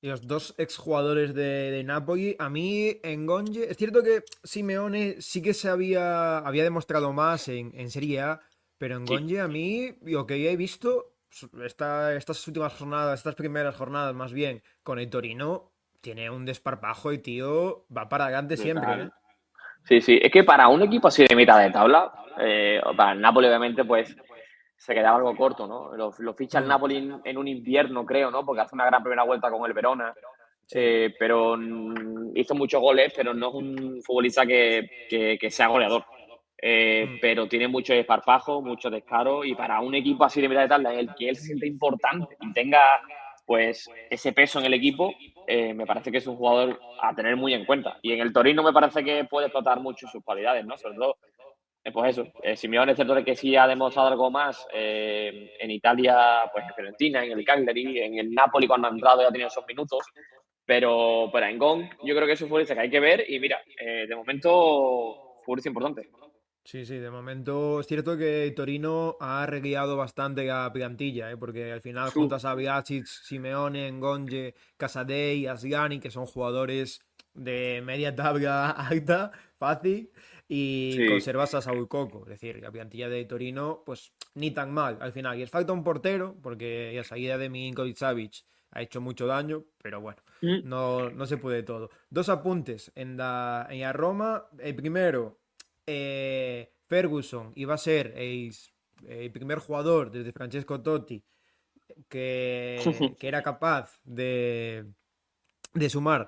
C: Y los dos exjugadores de Napoli, a mí en Gonje, es cierto que Simeone sí que había demostrado más en Serie A, pero en
D: Sí,
C: Gonje a mí lo que he visto, estas últimas jornadas, estas primeras jornadas más bien, con el Torino, tiene un desparpajo y tío va para adelante siempre, ¿eh?
D: brutal. Sí, sí, es que para un equipo así de mitad de tabla, para el Napoli obviamente pues se quedaba algo corto, ¿no? Lo ficha el
C: Mm,
D: Napoli en un invierno, creo, ¿no? Porque hace una gran primera vuelta con el Verona,
C: sí.
D: pero hizo muchos goles, pero no es un futbolista que sea goleador.
C: Mm.
D: Pero tiene mucho desparpajo, mucho descaro, y para un equipo así de mitad de tabla en el que él se siente importante y tenga pues ese peso en el equipo, me parece que es un jugador a tener muy en cuenta. Y en el Torino me parece que puede explotar mucho sus cualidades, ¿no? Sobre todo pues eso, Simeone es cierto de que sí ha demostrado algo más en Italia, pues en Fiorentina, en el Cagliari, en el Napoli cuando ha entrado ya ha tenido esos minutos, pero en Gong yo creo que es un futbolista que hay que ver y mira, de momento futbolista importante.
C: Sí, sí, de momento es cierto que Torino ha arreglado bastante la plantilla, ¿eh? Porque al final
D: Su,
C: juntas a Biacic, Simeone, Ngonge, Casadei, Asllani, que son jugadores de media tabla alta, fácil, y
D: sí,
C: conservas a Saúl Coco. Es decir, la plantilla de Torino, pues ni tan mal al final. Y les falta un portero, porque la salida de Milinkovic Savic ha hecho mucho daño, pero bueno,
D: mm,
C: no se puede todo. Dos apuntes en la Roma. El primero, Ferguson iba a ser el primer jugador desde Francesco Totti que era capaz de sumar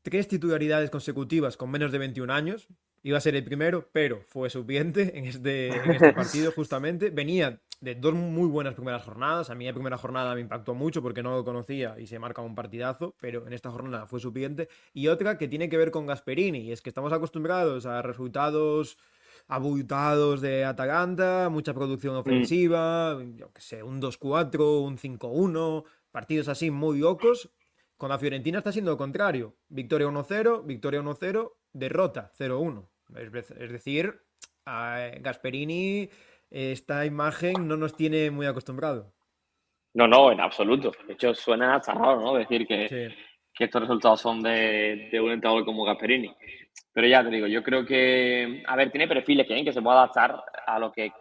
C: tres titularidades consecutivas con menos de 21 años. Iba a ser el primero, pero fue suplente en este partido justamente. Venía de dos muy buenas primeras jornadas. A mí la primera jornada me impactó mucho porque no lo conocía y se marca un partidazo, pero en esta jornada fue suplente. Y otra que tiene que ver con Gasperini, y es que estamos acostumbrados a resultados abultados de Atalanta, mucha producción
D: mm.
C: ofensiva, yo qué sé, un 2-4, un 5-1, partidos así muy locos. Con la Fiorentina está siendo lo contrario. Victoria 1-0, victoria 1-0, derrota 0-1. Es decir, a Gasperini esta imagen no nos tiene muy acostumbrado.
D: No, no, en absoluto. De hecho, suena hasta raro, ¿no? Decir
C: Sí.
D: que estos resultados son de un entrenador como Gasperini. Pero ya te digo, yo creo que, a ver, tiene perfiles que se puede adaptar a lo que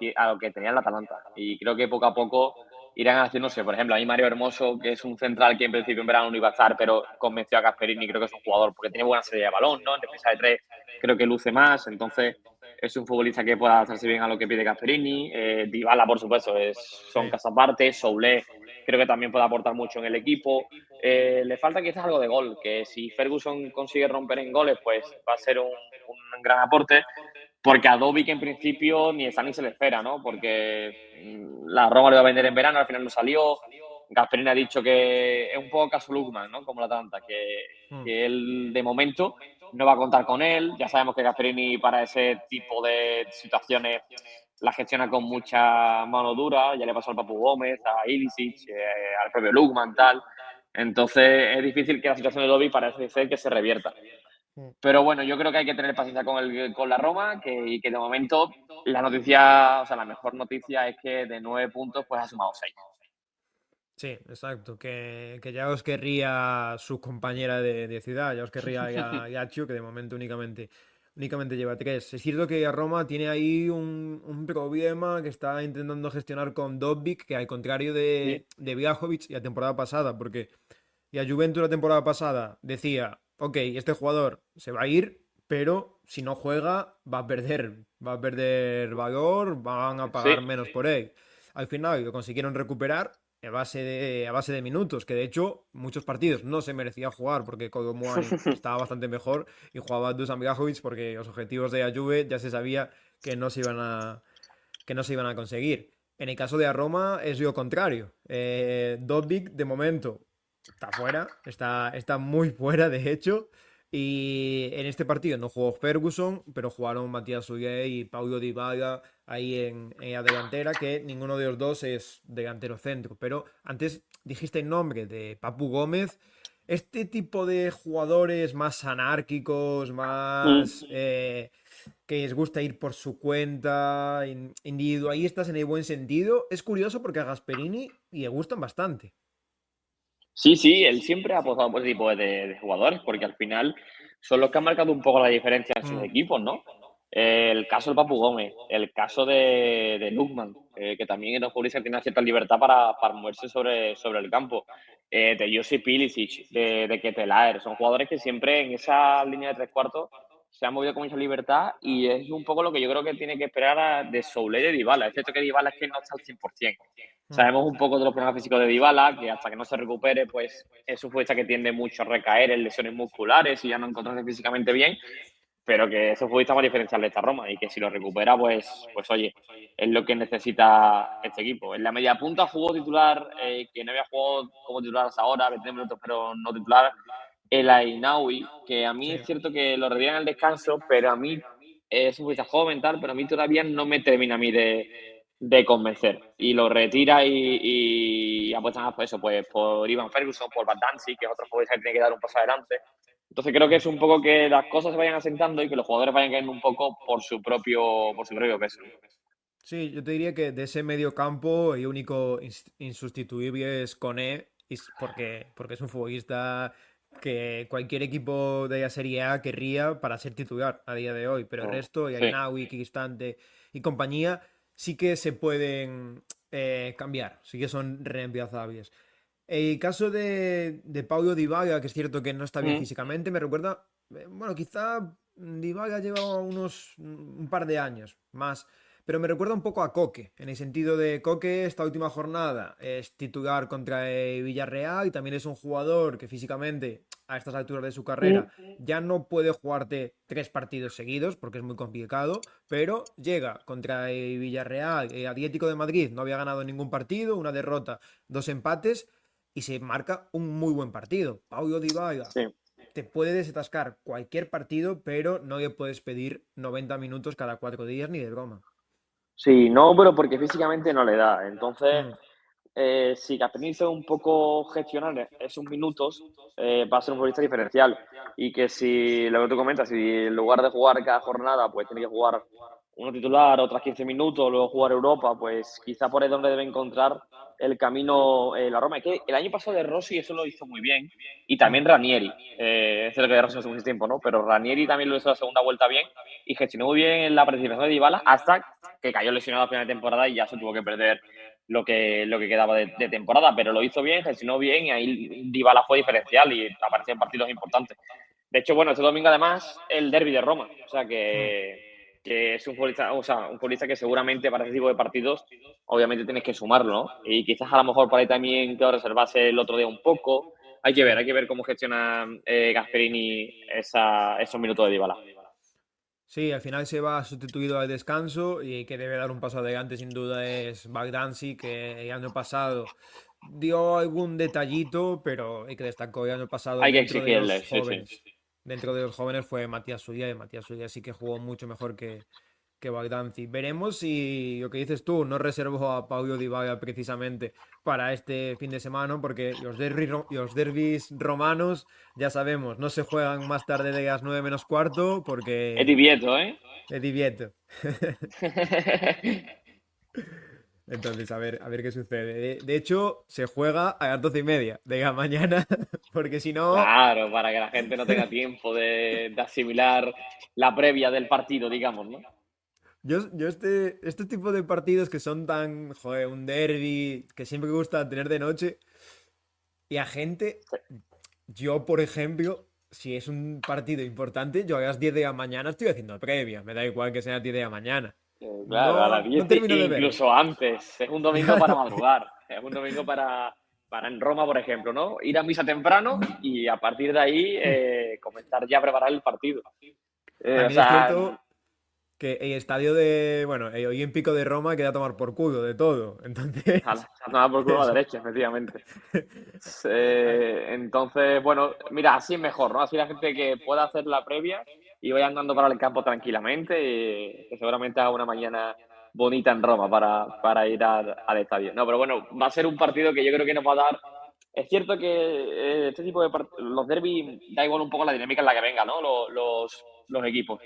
D: tenía el Atalanta. Y creo que poco a poco irán haciéndose. Por ejemplo, a mí Mario Hermoso, que es un central que en principio en verano no iba a estar, pero convenció a Gasperini, creo que es un jugador porque tiene buena serie de balón, ¿no? En defensa de tres creo que luce más. Entonces, es un futbolista que puede adaptarse bien a lo que pide Gasperini. Dybala, por supuesto, son
C: Sí.
D: casas aparte. Soulé creo que también puede aportar mucho en el equipo. Le falta quizás algo de gol, que si Ferguson consigue romper en goles, pues va a ser un gran aporte. porque a Dobbik en principio ni está ni se le espera, ¿no? Porque la Roma lo iba a vender en verano, al final no salió. Gasperini ha dicho que es un poco caso Lukman, ¿no? Como la Atalanta, que él de momento no va a contar con él. Ya sabemos que Gasperini para ese tipo de situaciones la gestiona con mucha mano dura. Ya le pasó al Papu Gómez, a Ilicic, al propio Lukman, tal. Entonces es difícil que la situación de Dobbik parece ser que se revierta. Pero bueno, yo creo que hay que tener paciencia con la Roma, y que de momento la noticia, o sea, la mejor noticia es que de 9 puntos pues ha sumado 6.
C: Sí, exacto. Que ya os querría su compañera de ciudad, ya os querría Yachu, que de momento únicamente lleva 3. Es cierto que Roma tiene ahí un problema que está intentando gestionar con Dobbik, que al contrario
D: Sí.
C: de Vlahovic y la temporada pasada, porque y a Juventus la temporada pasada decía, ok, este jugador se va a ir, pero si no juega va a perder valor, van a
D: Sí.
C: pagar menos por él. Al final lo consiguieron recuperar a base de minutos, que de hecho muchos partidos no se merecía jugar porque Kolomuani estaba bastante mejor y jugaba Dusan Vlahovic porque los objetivos de la Juve ya se sabía que que no se iban a conseguir. En el caso de la Roma es lo contrario. Dobbik de momento está fuera, está muy fuera de hecho. Y en este partido no jugó Ferguson, pero jugaron Matías Uribe y Paulo Dybala ahí en la delantera, que ninguno de los dos es delantero centro. Pero antes dijiste el nombre de Papu Gómez. Este tipo de jugadores más anárquicos, más que les gusta ir por su cuenta, individualistas en el buen sentido, es curioso porque a Gasperini le gustan bastante.
D: Sí, él siempre ha apostado por ese tipo de jugadores, porque al final son los que han marcado un poco la diferencia en sus
C: Mm,
D: equipos, ¿no? El caso del Papu Gómez, el caso de Lukman, que también era un futbolista que tiene cierta libertad para moverse sobre el campo. De Josip Ilicic, de Ketelaere, son jugadores que siempre en esa línea de tres cuartos se han movido con mucha libertad, y es un poco lo que yo creo que tiene que esperar de Soulé y de Dybala. Es cierto que Dybala es que no está al 100%.
C: mm.
D: Sabemos un poco de los problemas físicos de Dybala, que hasta que no se recupere, pues es un futbolista que tiende mucho a recaer en lesiones musculares y ya no encontrarse físicamente bien, pero que es un futbolista más diferencial de esta Roma y que si lo recupera, pues oye, es lo que necesita este equipo. En la media punta jugó titular, que no había jugado como titular hasta ahora, 20 minutos, pero no titular, el Ainaoui, que a mí
C: Sí.
D: es cierto que lo retiran al descanso, pero a mí es un futbolista joven, tal, pero a mí todavía no me termina a mí de convencer. Y lo retira y apuestan a eso, pues por Ivan Ferguson, por Van Dijk, que es otro futbolista que tiene que dar un paso adelante. Entonces creo que es un poco que las cosas se vayan asentando y que los jugadores vayan cayendo un poco por su propio peso.
C: Sí, yo te diría que de ese medio campo el único insustituible es Koné, porque es un futbolista que cualquier equipo de la Serie A querría para ser titular a día de hoy, pero el resto,
D: Sí,
C: Ainaoui, Cristante y compañía, sí que se pueden cambiar, sí que son reemplazables. El caso de Paulo Dybala, que es cierto que no está bien físicamente, me recuerda, bueno, quizá Dybala lleva un par de años más, pero me recuerda un poco a Coque, en el sentido de Coque esta última jornada es titular contra el Villarreal y también es un jugador que físicamente a estas alturas de su carrera ya no puede jugarte 3 partidos seguidos porque es muy complicado, pero llega contra el Villarreal, el Atlético de Madrid no había ganado ningún partido, una derrota, 2 empates y se marca un muy buen partido. Paulo Dybala
D: sí.
C: te puede desatascar cualquier partido, pero no le puedes pedir 90 minutos cada 4 días ni de broma.
D: Sí, no, pero porque físicamente no le da. Entonces,
C: Mm,
D: si Gasperini sabe un poco gestionar esos minutos, va a ser un futbolista diferencial. Y que si, lo que tú comentas, si en lugar de jugar cada jornada, pues tiene que jugar uno titular, otras 15 minutos, luego jugar Europa, pues quizá por ahí es donde debe encontrar el camino la Roma. Es que el año pasado de Rossi eso lo hizo muy bien. Y
C: mm.
D: también Ranieri. Es cierto que de Rossi hace mucho tiempo, ¿no? Pero Ranieri también lo hizo la segunda vuelta bien y gestionó muy bien la participación de Dybala hasta que cayó lesionado a final de temporada y ya se tuvo que perder lo que quedaba de temporada, pero lo hizo bien, gestionó bien y ahí Dybala fue diferencial y apareció en partidos importantes. De hecho, bueno, este domingo además el derbi de Roma, o sea
C: Mm.
D: que es un futbolista, o sea, un futbolista que seguramente para ese tipo de partidos obviamente tienes que sumarlo, ¿no? Y quizás a lo mejor por ahí también que reservarse el otro día un poco.
C: Sí.
D: Hay que ver cómo gestiona Gasperini esos minutos de Dybala.
C: Sí, al final se va sustituido al descanso y que debe dar un paso adelante sin duda es Bagdansi, que el año pasado dio algún detallito, pero el que destacó el año pasado
D: Hay que
C: dentro de los
D: exigirle, sí, sí.
C: jóvenes. Dentro de los jóvenes fue Matías Suya y Matías Suya sí que jugó mucho mejor que Bagdanzi. Veremos si lo que dices tú no reservo a Paulo Dybala precisamente para este fin de semana, porque los derbis romanos, ya sabemos, no se juegan más tarde de las 9 menos cuarto
D: Es
C: porque
D: divieto, ¿eh?
C: es divieto. Entonces, a ver qué sucede. De hecho, se juega a las 12:30 de la mañana, porque si no,
D: Claro, para que la gente no tenga tiempo de asimilar la previa del partido, digamos, ¿no?
C: yo este tipo de partidos que son tan, joder, un derby, que siempre gusta tener de noche, y a gente, yo, por ejemplo, si es un partido importante, yo a las 10 de la mañana estoy haciendo previa, me da igual que sea a las 10 de la mañana.
D: Claro, a las
C: No
D: 10
C: termino de ver.
D: incluso antes. Es un domingo para madrugar. Es un domingo para en Roma, por ejemplo, ¿no? Ir a misa temprano y a partir de ahí comenzar ya a preparar el partido. O
C: También es
D: sea,
C: cierto que el estadio de, bueno, el Olímpico de Roma queda a tomar por culo de todo. Entonces,
D: a tomar por culo a la
C: eso.
D: derecha, efectivamente. Entonces, bueno, mira, así es mejor, ¿no? Así la gente que pueda hacer la previa y vaya andando para el campo tranquilamente, y que seguramente haga una mañana bonita en Roma para ir al estadio. No, pero bueno, va a ser un partido que yo creo que nos va a dar. Es cierto que este tipo de los derbis da igual un poco la dinámica en la que venga, ¿no? Los equipos,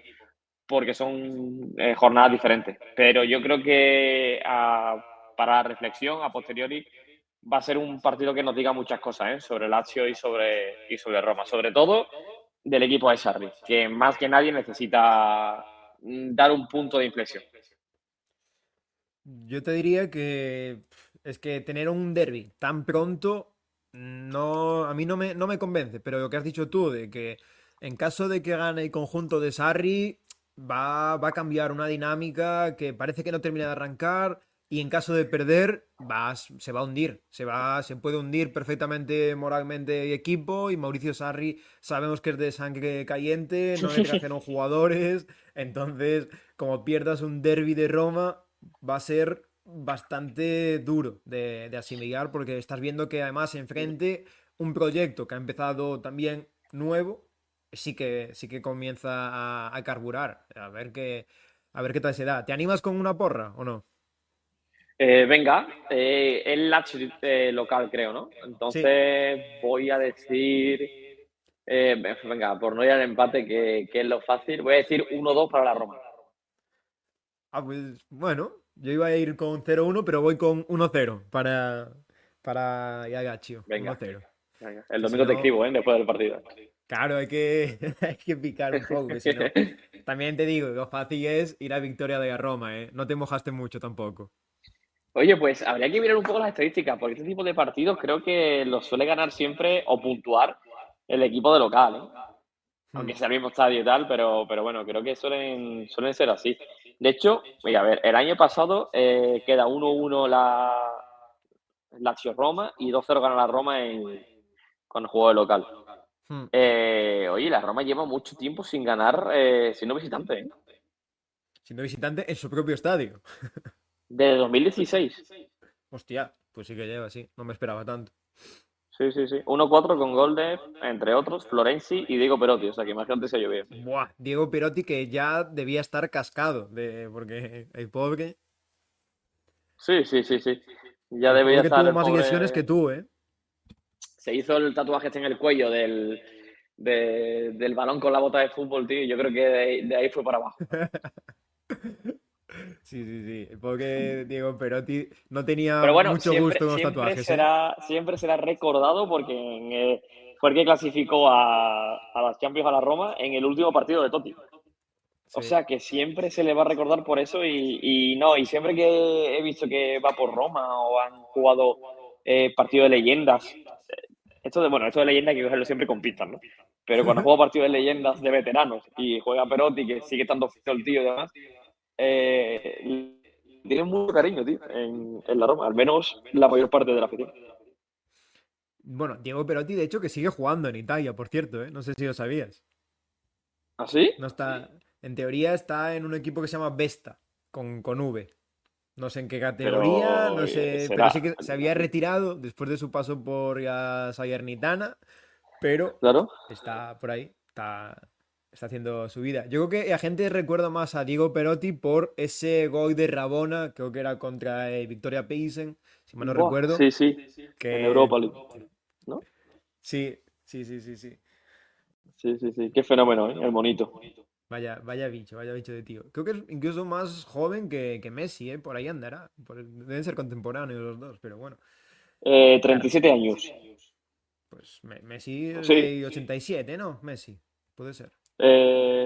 D: porque son jornadas diferentes. Pero yo creo que para reflexión, a posteriori, va a ser un partido que nos diga muchas cosas, sobre Lazio y sobre Roma. Sobre todo del equipo de Sarri, que más que nadie necesita dar un punto de inflexión.
C: Yo te diría que es que tener un derby tan pronto no, a mí no me convence, pero lo que has dicho tú de que en caso de que gane el conjunto de Sarri va a cambiar una dinámica que parece que no termina de arrancar y en caso de perder se va a hundir, se puede hundir perfectamente moralmente el equipo y Mauricio Sarri sabemos que es de sangre caliente, no le trajeron jugadores, entonces como pierdas un derby de Roma va a ser bastante duro de asimilar porque estás viendo que además enfrente un proyecto que ha empezado también nuevo sí que comienza a carburar. A ver qué tal se da. ¿Te animas con una porra o no?
D: Venga, el Lazio local, creo, ¿no?
C: Sí.
D: Entonces voy a decir, venga, por no ir al empate, que es lo fácil, voy a decir 1-2 para la Roma.
C: Ah, pues bueno, yo iba a ir con 0-1 pero voy con 1-0 para Iagaccio.
D: Venga,
C: 1-0.
D: venga. El
C: Que si
D: domingo te
C: no,
D: escribo, después del partido.
C: claro, hay que picar un poco, que si no. También te digo, lo fácil es ir a Victoria de la Roma, ¿eh? No te mojaste mucho tampoco.
D: Oye, pues habría que mirar un poco las estadísticas, porque este tipo de partidos creo que los suele ganar siempre o puntuar el equipo de local, ¿eh?
C: Hmm.
D: Aunque sea el mismo estadio y tal, pero bueno, creo que suelen ser así. De hecho, mira, a ver, el año pasado queda 1-1 la Lazio-Roma y 2-0 gana la Roma cuando jugó de local.
C: Hmm.
D: Oye, la Roma lleva mucho tiempo sin ganar, siendo visitante, ¿eh?
C: Siendo visitante en su propio estadio.
D: Desde 2016.
C: Hostia, pues sí que lleva, sí. No me esperaba tanto.
D: Sí, sí, sí. 1-4 con gol de, entre otros, Florenzi y Diego Perotti. O sea, que imagínate se llovió.
C: Buah, Diego Perotti que ya debía estar cascado, porque
D: Sí, sí, sí, sí. Ya
C: el
D: debería
C: pobre
D: estar
C: tuvo
D: el
C: más lesiones que
D: pobre.
C: tú, ¿eh?
D: Se hizo el tatuaje este en el cuello del balón con la bota de fútbol, tío. Y yo creo que de ahí fue para abajo.
C: Sí, sí, sí. El pobre Diego Perotti no
D: Pero
C: tenía
D: bueno,
C: mucho
D: siempre,
C: gusto con los
D: siempre
C: tatuajes, ¿eh?
D: será recordado porque fue el que clasificó a las Champions a la Roma en el último partido de Totti. O
C: Sí.
D: sea que siempre se le va a recordar por eso y siempre que he visto que va por Roma o han jugado partido de leyendas, esto de leyendas hay que cogerlo siempre con pistas, ¿no? Pero cuando juega partido de leyendas de veteranos y juega Perotti, que sigue estando feo el tío y demás, tiene mucho cariño, tío, en la Roma, al menos la mayor parte de la afición.
C: Bueno, Diego Perotti, de hecho, que sigue jugando en Italia, por cierto, ¿eh? No sé si lo sabías.
D: ¿Ah, sí?
C: No está. En teoría está en un equipo que se llama Vesta, con V. No sé en qué categoría,
D: Pero
C: no sé, pero
D: será,
C: sí que se había retirado después de su paso por la Salernitana, pero
D: claro.
C: está por ahí, está haciendo su vida. Yo creo que la gente recuerda más a Diego Perotti por ese gol de Rabona, creo que era contra el Victoria Pilsen, si mal no
D: Buah,
C: recuerdo,
D: sí, sí, en
C: que
D: Europa League, ¿no?
C: sí, sí, sí, sí, sí.
D: Sí, sí, sí, qué fenómeno, ¿eh? El monito.
C: Vaya bicho de tío. Creo que es incluso más joven que Messi, ¿eh? Por ahí andará. Deben ser contemporáneos los dos, pero bueno. Claro,
D: 37 años.
C: pues Messi es
D: Sí,
C: de 87, ¿no? Messi, puede ser.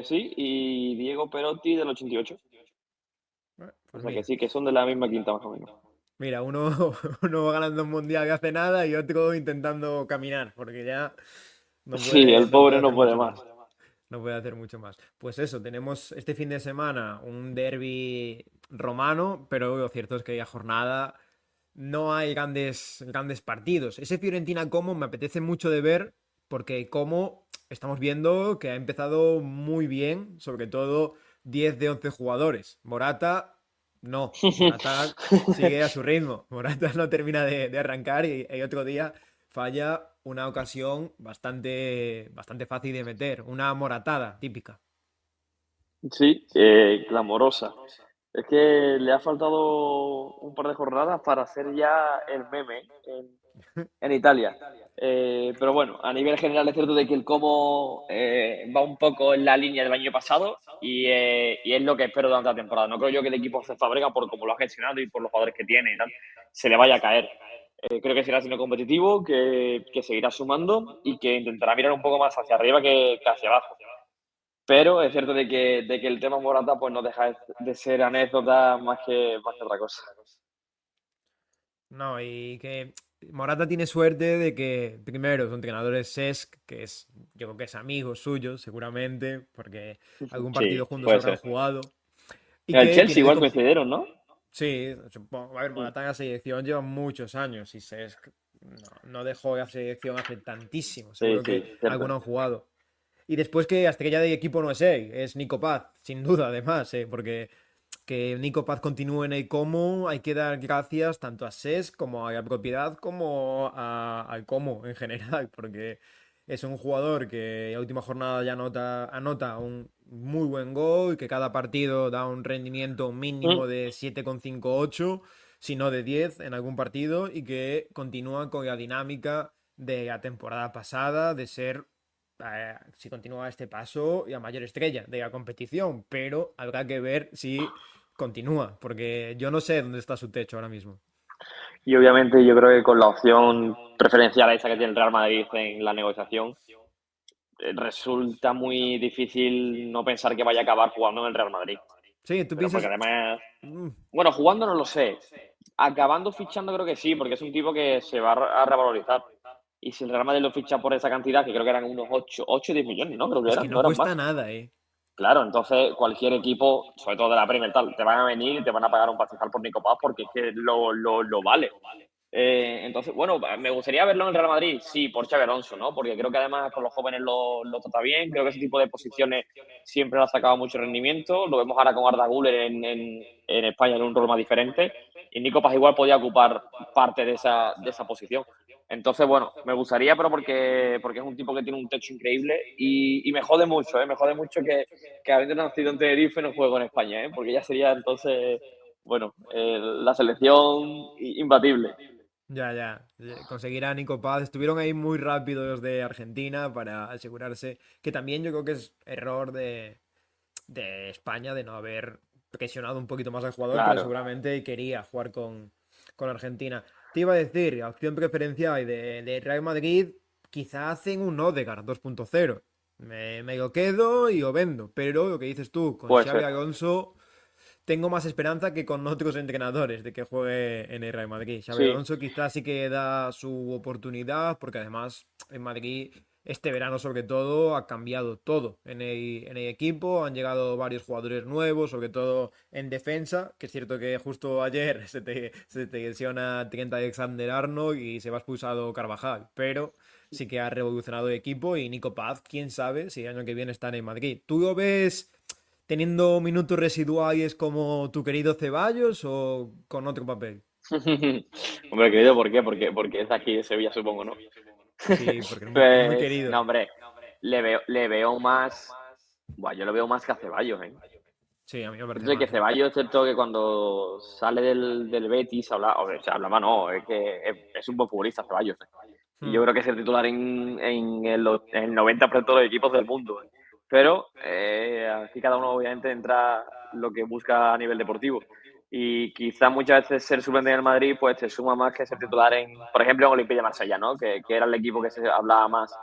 D: sí, y Diego Perotti del 88. O
C: Pues
D: sea que
C: mira,
D: sí, que son de la misma quinta más o menos.
C: mira, uno, uno va ganando un mundial que hace nada y otro intentando caminar, porque ya
D: Sí, el
C: no puede
D: pobre no
C: hacer
D: puede
C: mucho
D: más.
C: más. No puede hacer mucho más. Pues eso, tenemos este fin de semana un derbi romano, pero lo cierto es que la jornada no hay grandes partidos. Ese Fiorentina Como me apetece mucho de ver, porque Como estamos viendo que ha empezado muy bien, sobre todo 10 de 11 jugadores. Morata, no. Morata sigue a su ritmo. Morata no termina de arrancar y el otro día falla una ocasión bastante fácil de meter. Una moratada típica.
D: Sí, clamorosa. Es que le ha faltado un par de jornadas para hacer ya el meme en Italia. Pero bueno, a nivel general es cierto de que el Como va un poco en la línea del año pasado y es lo que espero durante la temporada. No creo yo que el equipo se Fábrega, por cómo lo ha gestionado y por los jugadores que tiene y tal, se le vaya a caer. Creo que seguirá siendo competitivo, que seguirá sumando y que intentará mirar un poco más hacia arriba que hacia abajo. Pero es cierto de que el tema Morata pues no deja de ser anécdota más que otra cosa.
C: No, y que Morata tiene suerte de que, primero, su entrenador es Cesc, que es, yo creo que es amigo suyo, seguramente, porque algún partido
D: Sí,
C: juntos
D: puede
C: habrán
D: ser.
C: jugado. Y
D: En el
C: que
D: Chelsea
C: tiene
D: igual coincidieron, ¿no?
C: Sí, supongo. A ver, Morata en la selección lleva muchos años y Cesc no dejó la selección hace tantísimo.
D: Sí,
C: Seguro que
D: sí, cierto.
C: alguno han jugado. Y después que estrella de equipo no es él, es Nico Paz, sin duda, además, porque que Nico Paz continúe en el Como, hay que dar gracias tanto a SES como a la propiedad como al Como en general, porque es un jugador que la última jornada ya anota un muy buen gol y que cada partido da un rendimiento mínimo
D: Mm.
C: de 7,58, si no de 10 en algún partido, y que continúa con la dinámica de la temporada pasada de ser si continúa este paso, la mayor estrella de la competición, pero habrá que ver si continúa, porque yo no sé dónde está su techo ahora mismo.
D: Y obviamente yo creo que con la opción preferencial esa que tiene el Real Madrid en la negociación, resulta muy difícil no pensar que vaya a acabar jugando en el Real Madrid.
C: Sí, tú
D: Pero porque
C: piensas.
D: además,
C: mm,
D: bueno, jugando no lo sé. Acabando fichando creo que sí, porque es un tipo que se va a revalorizar. Y si el Real Madrid lo ficha por esa cantidad, que creo que eran unos 8 o 10 millones, ¿no? Creo que
C: es que
D: eran,
C: no
D: no eran
C: cuesta
D: más.
C: nada, ¿eh?
D: Claro, entonces cualquier equipo, sobre todo de la Premier tal, te van a venir y te van a pagar un pastizal por Nico Paz porque es que lo vale. Entonces, bueno, me gustaría verlo en el Real Madrid, sí, por Xabi Alonso, ¿no? Porque creo que además con los jóvenes lo trata bien, creo que ese tipo de posiciones siempre le ha sacado mucho rendimiento, lo vemos ahora con Arda Güler en España en un rol más diferente, y Nico Paz igual podía ocupar parte de esa posición. Entonces, bueno, me gustaría, pero porque es un tipo que tiene un techo increíble y me jode mucho, ¿eh? Me jode mucho que habiendo nacido en Tenerife no juegue en España, ¿eh? Porque ya sería entonces, bueno, la selección imbatible.
C: Ya. Conseguir a Nico Paz. Estuvieron ahí muy rápido los de Argentina para asegurarse. Que también yo creo que es error de España de no haber presionado un poquito más al jugador, porque
D: Claro.
C: seguramente quería jugar con Argentina. Te iba a decir, la opción preferencial de Real Madrid, quizá hacen un Odegaard 2.0. Me lo quedo y lo vendo, pero lo que dices tú, con
D: Puede
C: Xavi
D: ser.
C: Alonso tengo más esperanza que con otros entrenadores de que juegue en el Real Madrid. Xabi
D: Sí,
C: Alonso quizás sí que da su oportunidad, porque además en Madrid este verano sobre todo ha cambiado todo en el equipo, han llegado varios jugadores nuevos, sobre todo en defensa, que es cierto que justo ayer se te lesiona Trent Alexander-Arnold y se va expulsado Carvajal, pero sí que ha revolucionado el equipo y Nico Paz, quién sabe si el año que viene está en Madrid. ¿Tú lo ves teniendo minutos residuales como tu querido Ceballos o con otro papel?
D: Hombre, querido, ¿por qué? Porque es de aquí de Sevilla, supongo, ¿no?
C: Sí, porque es muy
D: Pues,
C: querido.
D: no, hombre, le veo más. Buah, yo lo veo más que a Ceballos, ¿eh?
C: Sí, a mí me
D: Yo
C: parece
D: sé que
C: más, ¿eh?
D: Ceballos es cierto que cuando sale del Betis se hablaba, no, es que es un buen futbolista Ceballos, ¿eh? Y yo
C: Hmm.
D: creo que es el titular en el 90% de los equipos del mundo, ¿eh? Pero aquí cada uno obviamente entra lo que busca a nivel deportivo. Y quizás muchas veces ser suplente en el Madrid pues te suma más que ser titular por ejemplo, en Olympique de Marsella, ¿no? Que era el equipo que se hablaba más,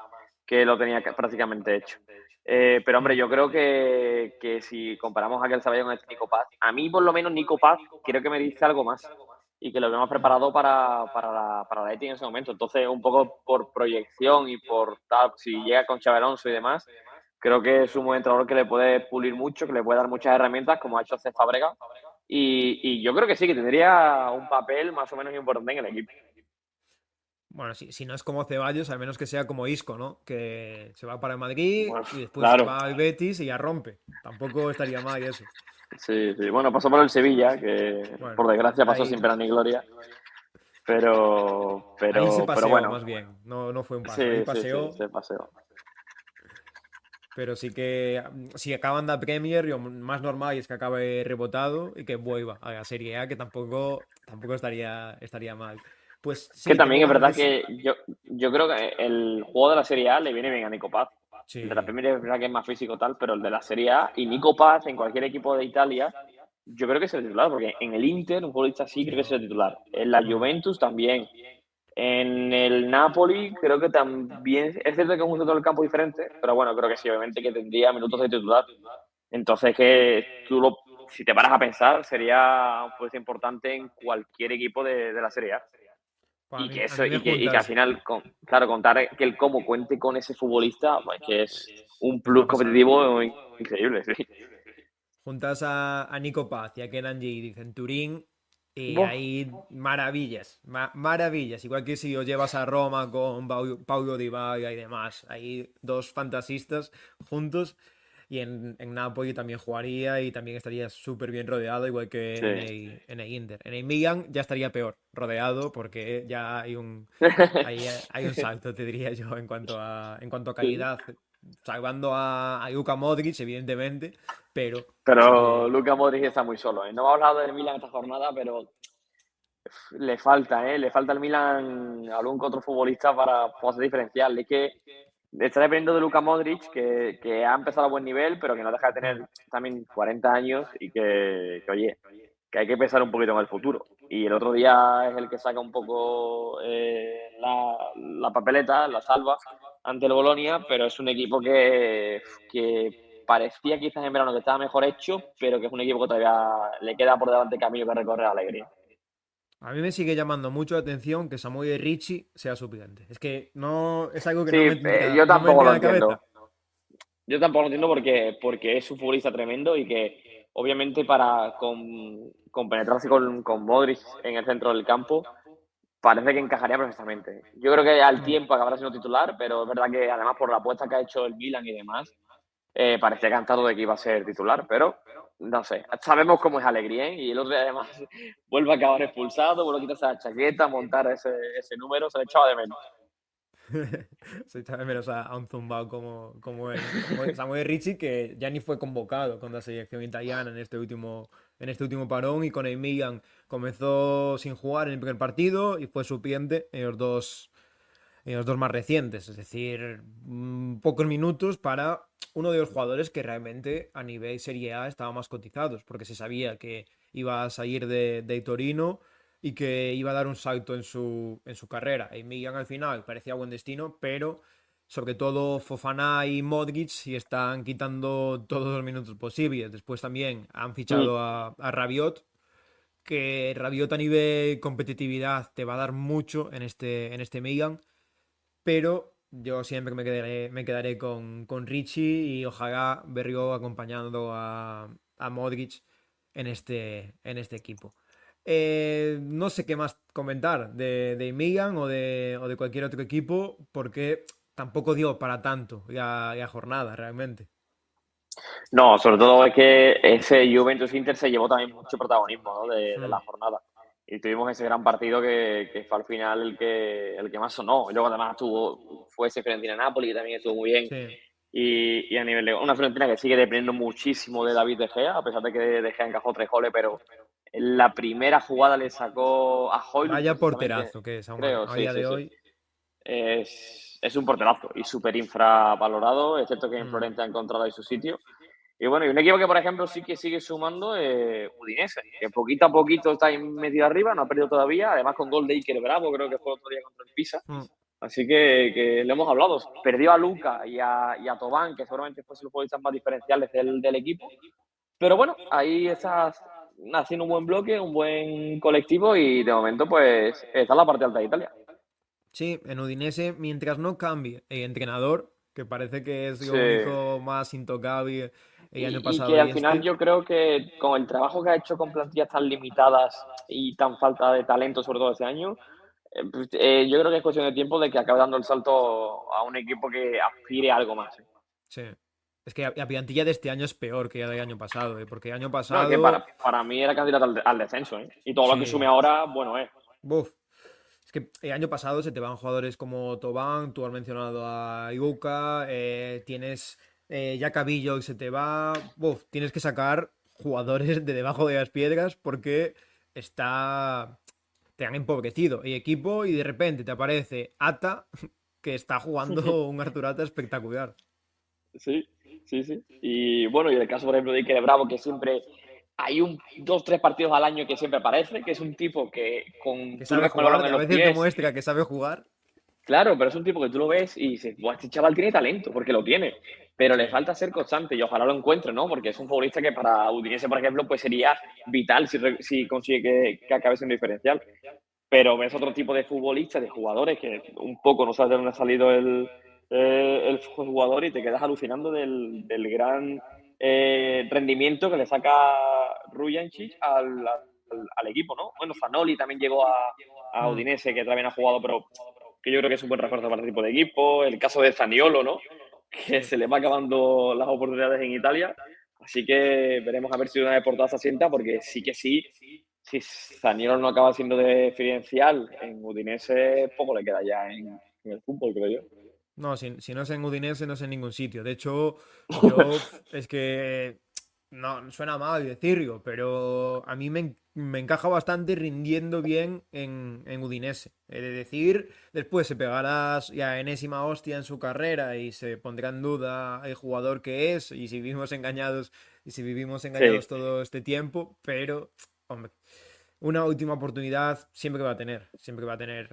D: que lo tenía prácticamente hecho. Pero hombre,
C: Hmm.
D: yo creo que si comparamos a aquel Ceballos con este Nico Paz, a mí por lo menos Nico Paz creo que me dice algo más y que lo vemos
C: Hmm.
D: preparado para la ETI en ese momento. Entonces, un poco por proyección y por tal, si llega con Xabi Alonso y demás, creo que es un buen entrenador que le puede pulir mucho, que le puede dar muchas herramientas, como ha hecho Cesc Fábregas. Y yo creo que sí, que tendría un papel más o menos importante en el equipo.
C: Bueno, si no es como Ceballos, al menos que sea como Isco, ¿no? Que se va para el Madrid
D: Bueno,
C: y después
D: claro,
C: va al Betis y ya rompe. Tampoco estaría mal eso.
D: sí, sí. Bueno, pasó por el Sevilla, que
C: Bueno,
D: por desgracia pasó sin
C: ahí,
D: pena ni gloria, pero,
C: ahí se
D: pero
C: paseó
D: bueno,
C: más bien. No, no fue un paso. Ahí
D: sí, sí, sí,
C: paseó,
D: se paseó.
C: pero sí que si acaban la Premier, lo más normal es que acabe rebotado y que vuelva a la Serie A, que tampoco estaría mal. Pues
D: Que
C: sí, tengo
D: también es
C: ganas
D: verdad
C: de...
D: que yo creo que el juego de la Serie A le viene bien a Nico Paz. El de la
C: Sí.
D: Premier es verdad que es más físico tal, pero el de la Serie A y Nico Paz en cualquier equipo de Italia, yo creo que es el titular, porque en el Inter un futbolista así creo que es el titular. En la
C: Mm.
D: Juventus también. En el Napoli creo que también, es cierto que es un sector del campo diferente, pero bueno, creo que sí, obviamente que tendría minutos de titular. Entonces que si te paras a pensar, sería un futbolista importante en cualquier equipo de la Serie A.
C: Pues
D: Y que
C: a
D: eso,
C: mí me
D: y que al
C: juntas.
D: final, claro, contar que el cómo cuente con ese futbolista, pues que es un
C: Es una
D: plus
C: pasada.
D: competitivo increíble, sí.
C: Juntas a Nico Paz y a Kenan Yildiz en Turín y
D: Buah.
C: hay maravillas, maravillas. Igual que si os llevas a Roma con Paulo Dybala y demás. Hay dos fantasistas juntos y en Napoli también jugaría y también estaría súper bien rodeado, igual que
D: Sí.
C: en el Inter. En el Milan ya estaría peor rodeado porque ya hay un salto, te diría yo, en cuanto a
D: Sí.
C: calidad. Salvando a Luka Modric, evidentemente, pero sí
D: Pero
C: que
D: Luka Modric está muy solo, ¿eh? No hemos hablado del Milan esta jornada, pero le falta, ¿eh? Le falta al Milan algún que otro futbolista para poder diferencial. Es que está dependiendo de Luka Modric, que ha empezado a buen nivel, pero que no deja de tener
C: mm,
D: también 40 años y oye, que hay que pensar un poquito en el futuro. Y el otro día es el que saca un poco la papeleta, la salva ante el Bolonia, pero es un equipo que parecía quizás en verano que estaba mejor hecho, pero que es un equipo que todavía le queda por delante camino que recorrer a Alegría.
C: a mí me sigue llamando mucho la atención que Samuel Ricci sea suplente. Es que no es algo que
D: Sí,
C: no me entra,
D: yo
C: no me
D: tampoco
C: entra
D: lo
C: en la cabeza.
D: entiendo. Yo tampoco lo entiendo porque es un futbolista tremendo y que obviamente para compenetrarse con Modric en el centro del campo parece que encajaría perfectamente. Yo creo que al
C: Mm.
D: tiempo acabará siendo titular, pero es verdad que además por la apuesta que ha hecho el Milan y demás, parecía cantado de que iba a ser titular, pero no sé. Sabemos cómo es Alegría, ¿eh? Y el otro día además vuelve a acabar expulsado, vuelve a quitarse la chaqueta, montar ese número, se le echaba de menos.
C: Se echa de menos a un zumbao como él. Samuel Ricci, que ya ni fue convocado con la selección italiana en este último parón y con el Milan comenzó sin jugar en el primer partido y fue suplente en los dos más recientes. Es decir, pocos minutos para uno de los jugadores que realmente a nivel Serie A estaba más cotizados, porque se sabía que iba a salir de Torino y que iba a dar un salto en su carrera. Y Milan al final parecía buen destino, pero sobre todo Fofana y Modric sí están quitando todos los minutos posibles. Después también han
D: Mm.
C: fichado a Rabiot, que Rabiot a nivel competitividad te va a dar mucho en este Milan, pero yo siempre me quedaré con Richie y ojalá verlo acompañando a Modric en este equipo. No sé qué más comentar de Milan o de cualquier otro equipo porque tampoco dio para tanto la jornada realmente.
D: No, sobre todo es que ese Juventus Inter se llevó también mucho protagonismo, ¿no? de la
C: Mm,
D: jornada. Y tuvimos ese gran partido que fue al final el que más sonó. Y luego además fue ese Fiorentina-Napoli, que también estuvo muy bien.
C: sí.
D: Y a nivel de una Fiorentina que sigue dependiendo muchísimo de David De Gea, a pesar de que De Gea encajó 3 goles, pero en la primera jugada le sacó a Højlund
C: Vaya
D: precisamente,
C: porterazo que es
D: creo,
C: a
D: sí,
C: día
D: sí,
C: de
D: sí.
C: hoy.
D: Es un porterazo y súper infravalorado, excepto que en
C: Mm,
D: Florencia ha encontrado ahí su sitio. Y bueno, y un equipo que, por ejemplo, sí que sigue sumando, Udinese, que poquito a poquito está ahí metido arriba, no ha perdido todavía, además con gol de Iker Bravo, creo que fue el otro día contra el Pisa.
C: mm.
D: Así que lo hemos hablado. Perdió a Luca y a Tobán, que seguramente fuesen los futbolistas más diferenciales del equipo. Pero bueno, ahí está haciendo un buen bloque, un buen colectivo y de momento pues está en la parte alta de Italia.
C: Sí, en Udinese, mientras no cambie el entrenador, que parece que es lo
D: Sí.
C: único más intocable el año
D: Y
C: pasado
D: que
C: y
D: al final
C: este.
D: yo creo que con el trabajo que ha hecho con plantillas tan limitadas y tan falta de talento, sobre todo este año, yo creo que es cuestión de tiempo de que acabe dando el salto a un equipo que aspire a algo más. ¿Eh?
C: Sí. Es que la plantilla de este año es peor que la del año pasado, ¿eh? Porque el año
D: No, es que
C: pasado,
D: para mí era candidato al descenso. ¿Eh? Y todo lo que sume
C: sí.
D: ahora, bueno, es.
C: Buf. Es que el año pasado se te van jugadores como Tobán, tú has mencionado a Iuka, tienes Cabillo y se te va. Buf, tienes que sacar jugadores de debajo de las piedras porque está. Te han empobrecido el equipo y de repente te aparece Ata, que está jugando un Arturata espectacular.
D: Sí, sí, sí. Y bueno, y el caso, por ejemplo, de Iker Bravo, que siempre hay dos, tres partidos al año que siempre aparece, que es un tipo que
C: Que
D: tú le
C: sabe
D: ves con el
C: jugar,
D: balón en
C: a
D: los
C: veces
D: pies.
C: demuestra que sabe jugar.
D: Claro, pero es un tipo que tú lo ves y dices, "Buah, este chaval tiene talento, porque lo tiene, pero
C: Sí,
D: le falta ser constante y ojalá lo encuentre, ¿no? Porque es un futbolista que para Udinese, por ejemplo, pues sería vital si consigue que acabe siendo diferencial. Pero ves otro tipo de futbolistas, de jugadores, que un poco no sabes de dónde ha salido el jugador y te quedas alucinando del gran rendimiento que le saca Rujancic al equipo, ¿no? Bueno, Zanoli también llegó a
C: mm,
D: Udinese, que también ha jugado, pero que yo creo que es un buen refuerzo para este tipo de equipo. El caso de Zaniolo, ¿no? Que
C: sí.
D: se le va acabando las oportunidades en Italia. Así que veremos a ver si una vez por todas se asienta, porque sí que sí, si Zaniolo no acaba siendo diferencial en Udinese, poco le queda ya en el fútbol, creo yo.
C: No, si no es en Udinese, no es en ningún sitio. De hecho, yo es que no suena mal decirlo, pero a mí me encaja bastante rindiendo bien en Udinese. Es decir, después se pegará la enésima hostia en su carrera y se pondrá en duda el jugador que es y si vivimos
D: Sí,
C: engañados todo este tiempo, pero hombre, una última oportunidad siempre va a tener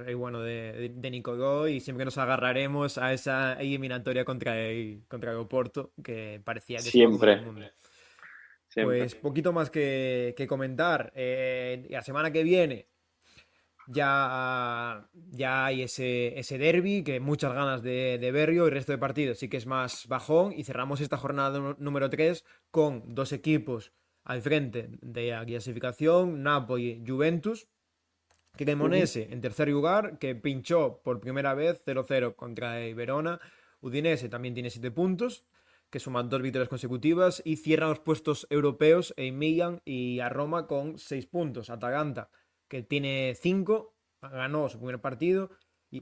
C: el bueno de Nicolò y siempre nos agarraremos a esa eliminatoria contra el Oporto, que parecía que se iba a comer el
D: siempre,
C: mundo.
D: siempre.
C: Pues poquito más que comentar. La semana que viene ya hay ese derby, que muchas ganas de verlo, y el resto de partidos sí que es más bajón, y cerramos esta jornada número 3 con dos equipos al frente de la clasificación, Napoli, Juventus,
D: Ujú.
C: Cremonese en tercer lugar, que pinchó por primera vez 0-0 contra el Verona. Udinese también tiene 7 puntos, que suman 2 victorias consecutivas, y cierran los puestos europeos en Milan y a Roma con 6 puntos. Atalanta, que tiene 5, ganó su primer partido,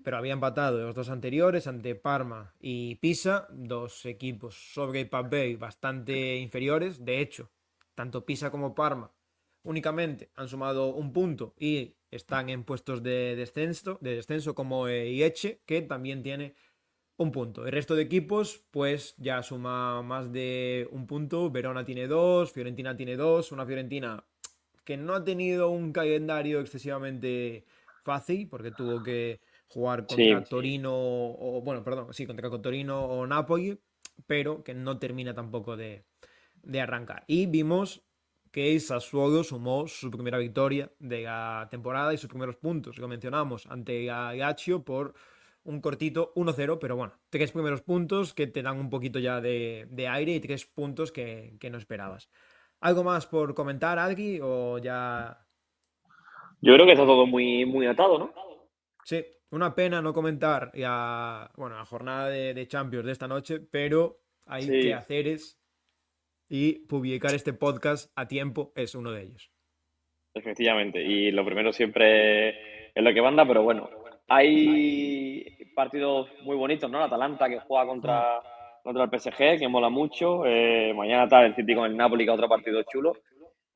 C: pero había empatado los dos anteriores ante Parma y Pisa, dos equipos sobre el papel bastante inferiores. De hecho, tanto Pisa como Parma únicamente han sumado un punto y están en puestos de descenso como Lecce, que también tiene un punto. El resto de equipos, pues ya suma más de un punto. Verona tiene dos, Fiorentina tiene dos, una Fiorentina que no ha tenido un calendario excesivamente fácil, porque tuvo que jugar
D: Sí,
C: contra Torino, o bueno, perdón, sí, contra Torino o Napoli, pero que no termina tampoco de arrancar. Y vimos que el Sassuolo sumó su primera victoria de la temporada y sus primeros puntos, lo mencionamos, ante la Lazio por un cortito 1-0, pero bueno, 3 primeros puntos que te dan un poquito ya de aire y 3 puntos que no esperabas. ¿Algo más por comentar, Adri? O ya.
D: yo creo que está todo muy, muy atado, ¿no?
C: Sí, una pena no comentar bueno, la jornada de Champions de esta noche, pero hay que
D: Sí,
C: hacer es. y publicar este podcast a tiempo es uno de ellos.
D: Efectivamente, y lo primero siempre es lo que manda, pero bueno, hay partidos muy bonitos, ¿no? El Atalanta que juega contra el PSG, que mola mucho. Mañana tal, el City con el Napoli, que es otro partido chulo.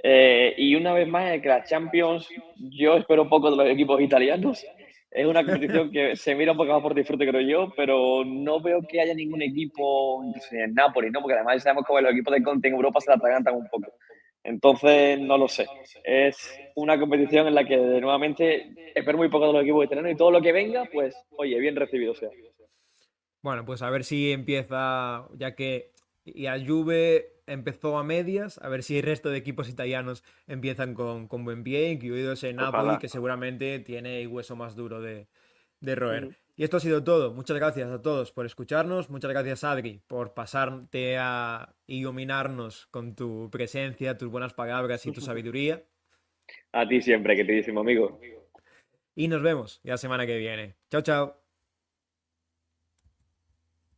D: Y una vez más, que la Champions, yo espero poco de los equipos italianos. Es una competición que se mira un poco más por disfrute, creo yo, pero no veo que haya ningún equipo, incluso en el Napoli, ¿no? Porque además sabemos que los equipos de Conte en Europa se la atragantan un poco. Entonces, no lo sé. Es una competición en la que nuevamente espero muy poco de los equipos italianos y todo lo que venga, pues, oye, bien recibido sea.
C: Bueno, pues a ver si empieza, ya que y a Juve empezó a medias, a ver si el resto de equipos italianos empiezan con buen pie, incluido ese Napoli,
D: Ojalá.
C: que seguramente tiene el hueso más duro de roer.
D: Ujú.
C: Y esto ha sido todo. Muchas gracias a todos por escucharnos. Muchas gracias, Adri, por pasarte a iluminarnos con tu presencia, tus buenas palabras y tu sabiduría.
D: A ti siempre, queridísimo amigo.
C: Y nos vemos la semana que viene. Chao, chao.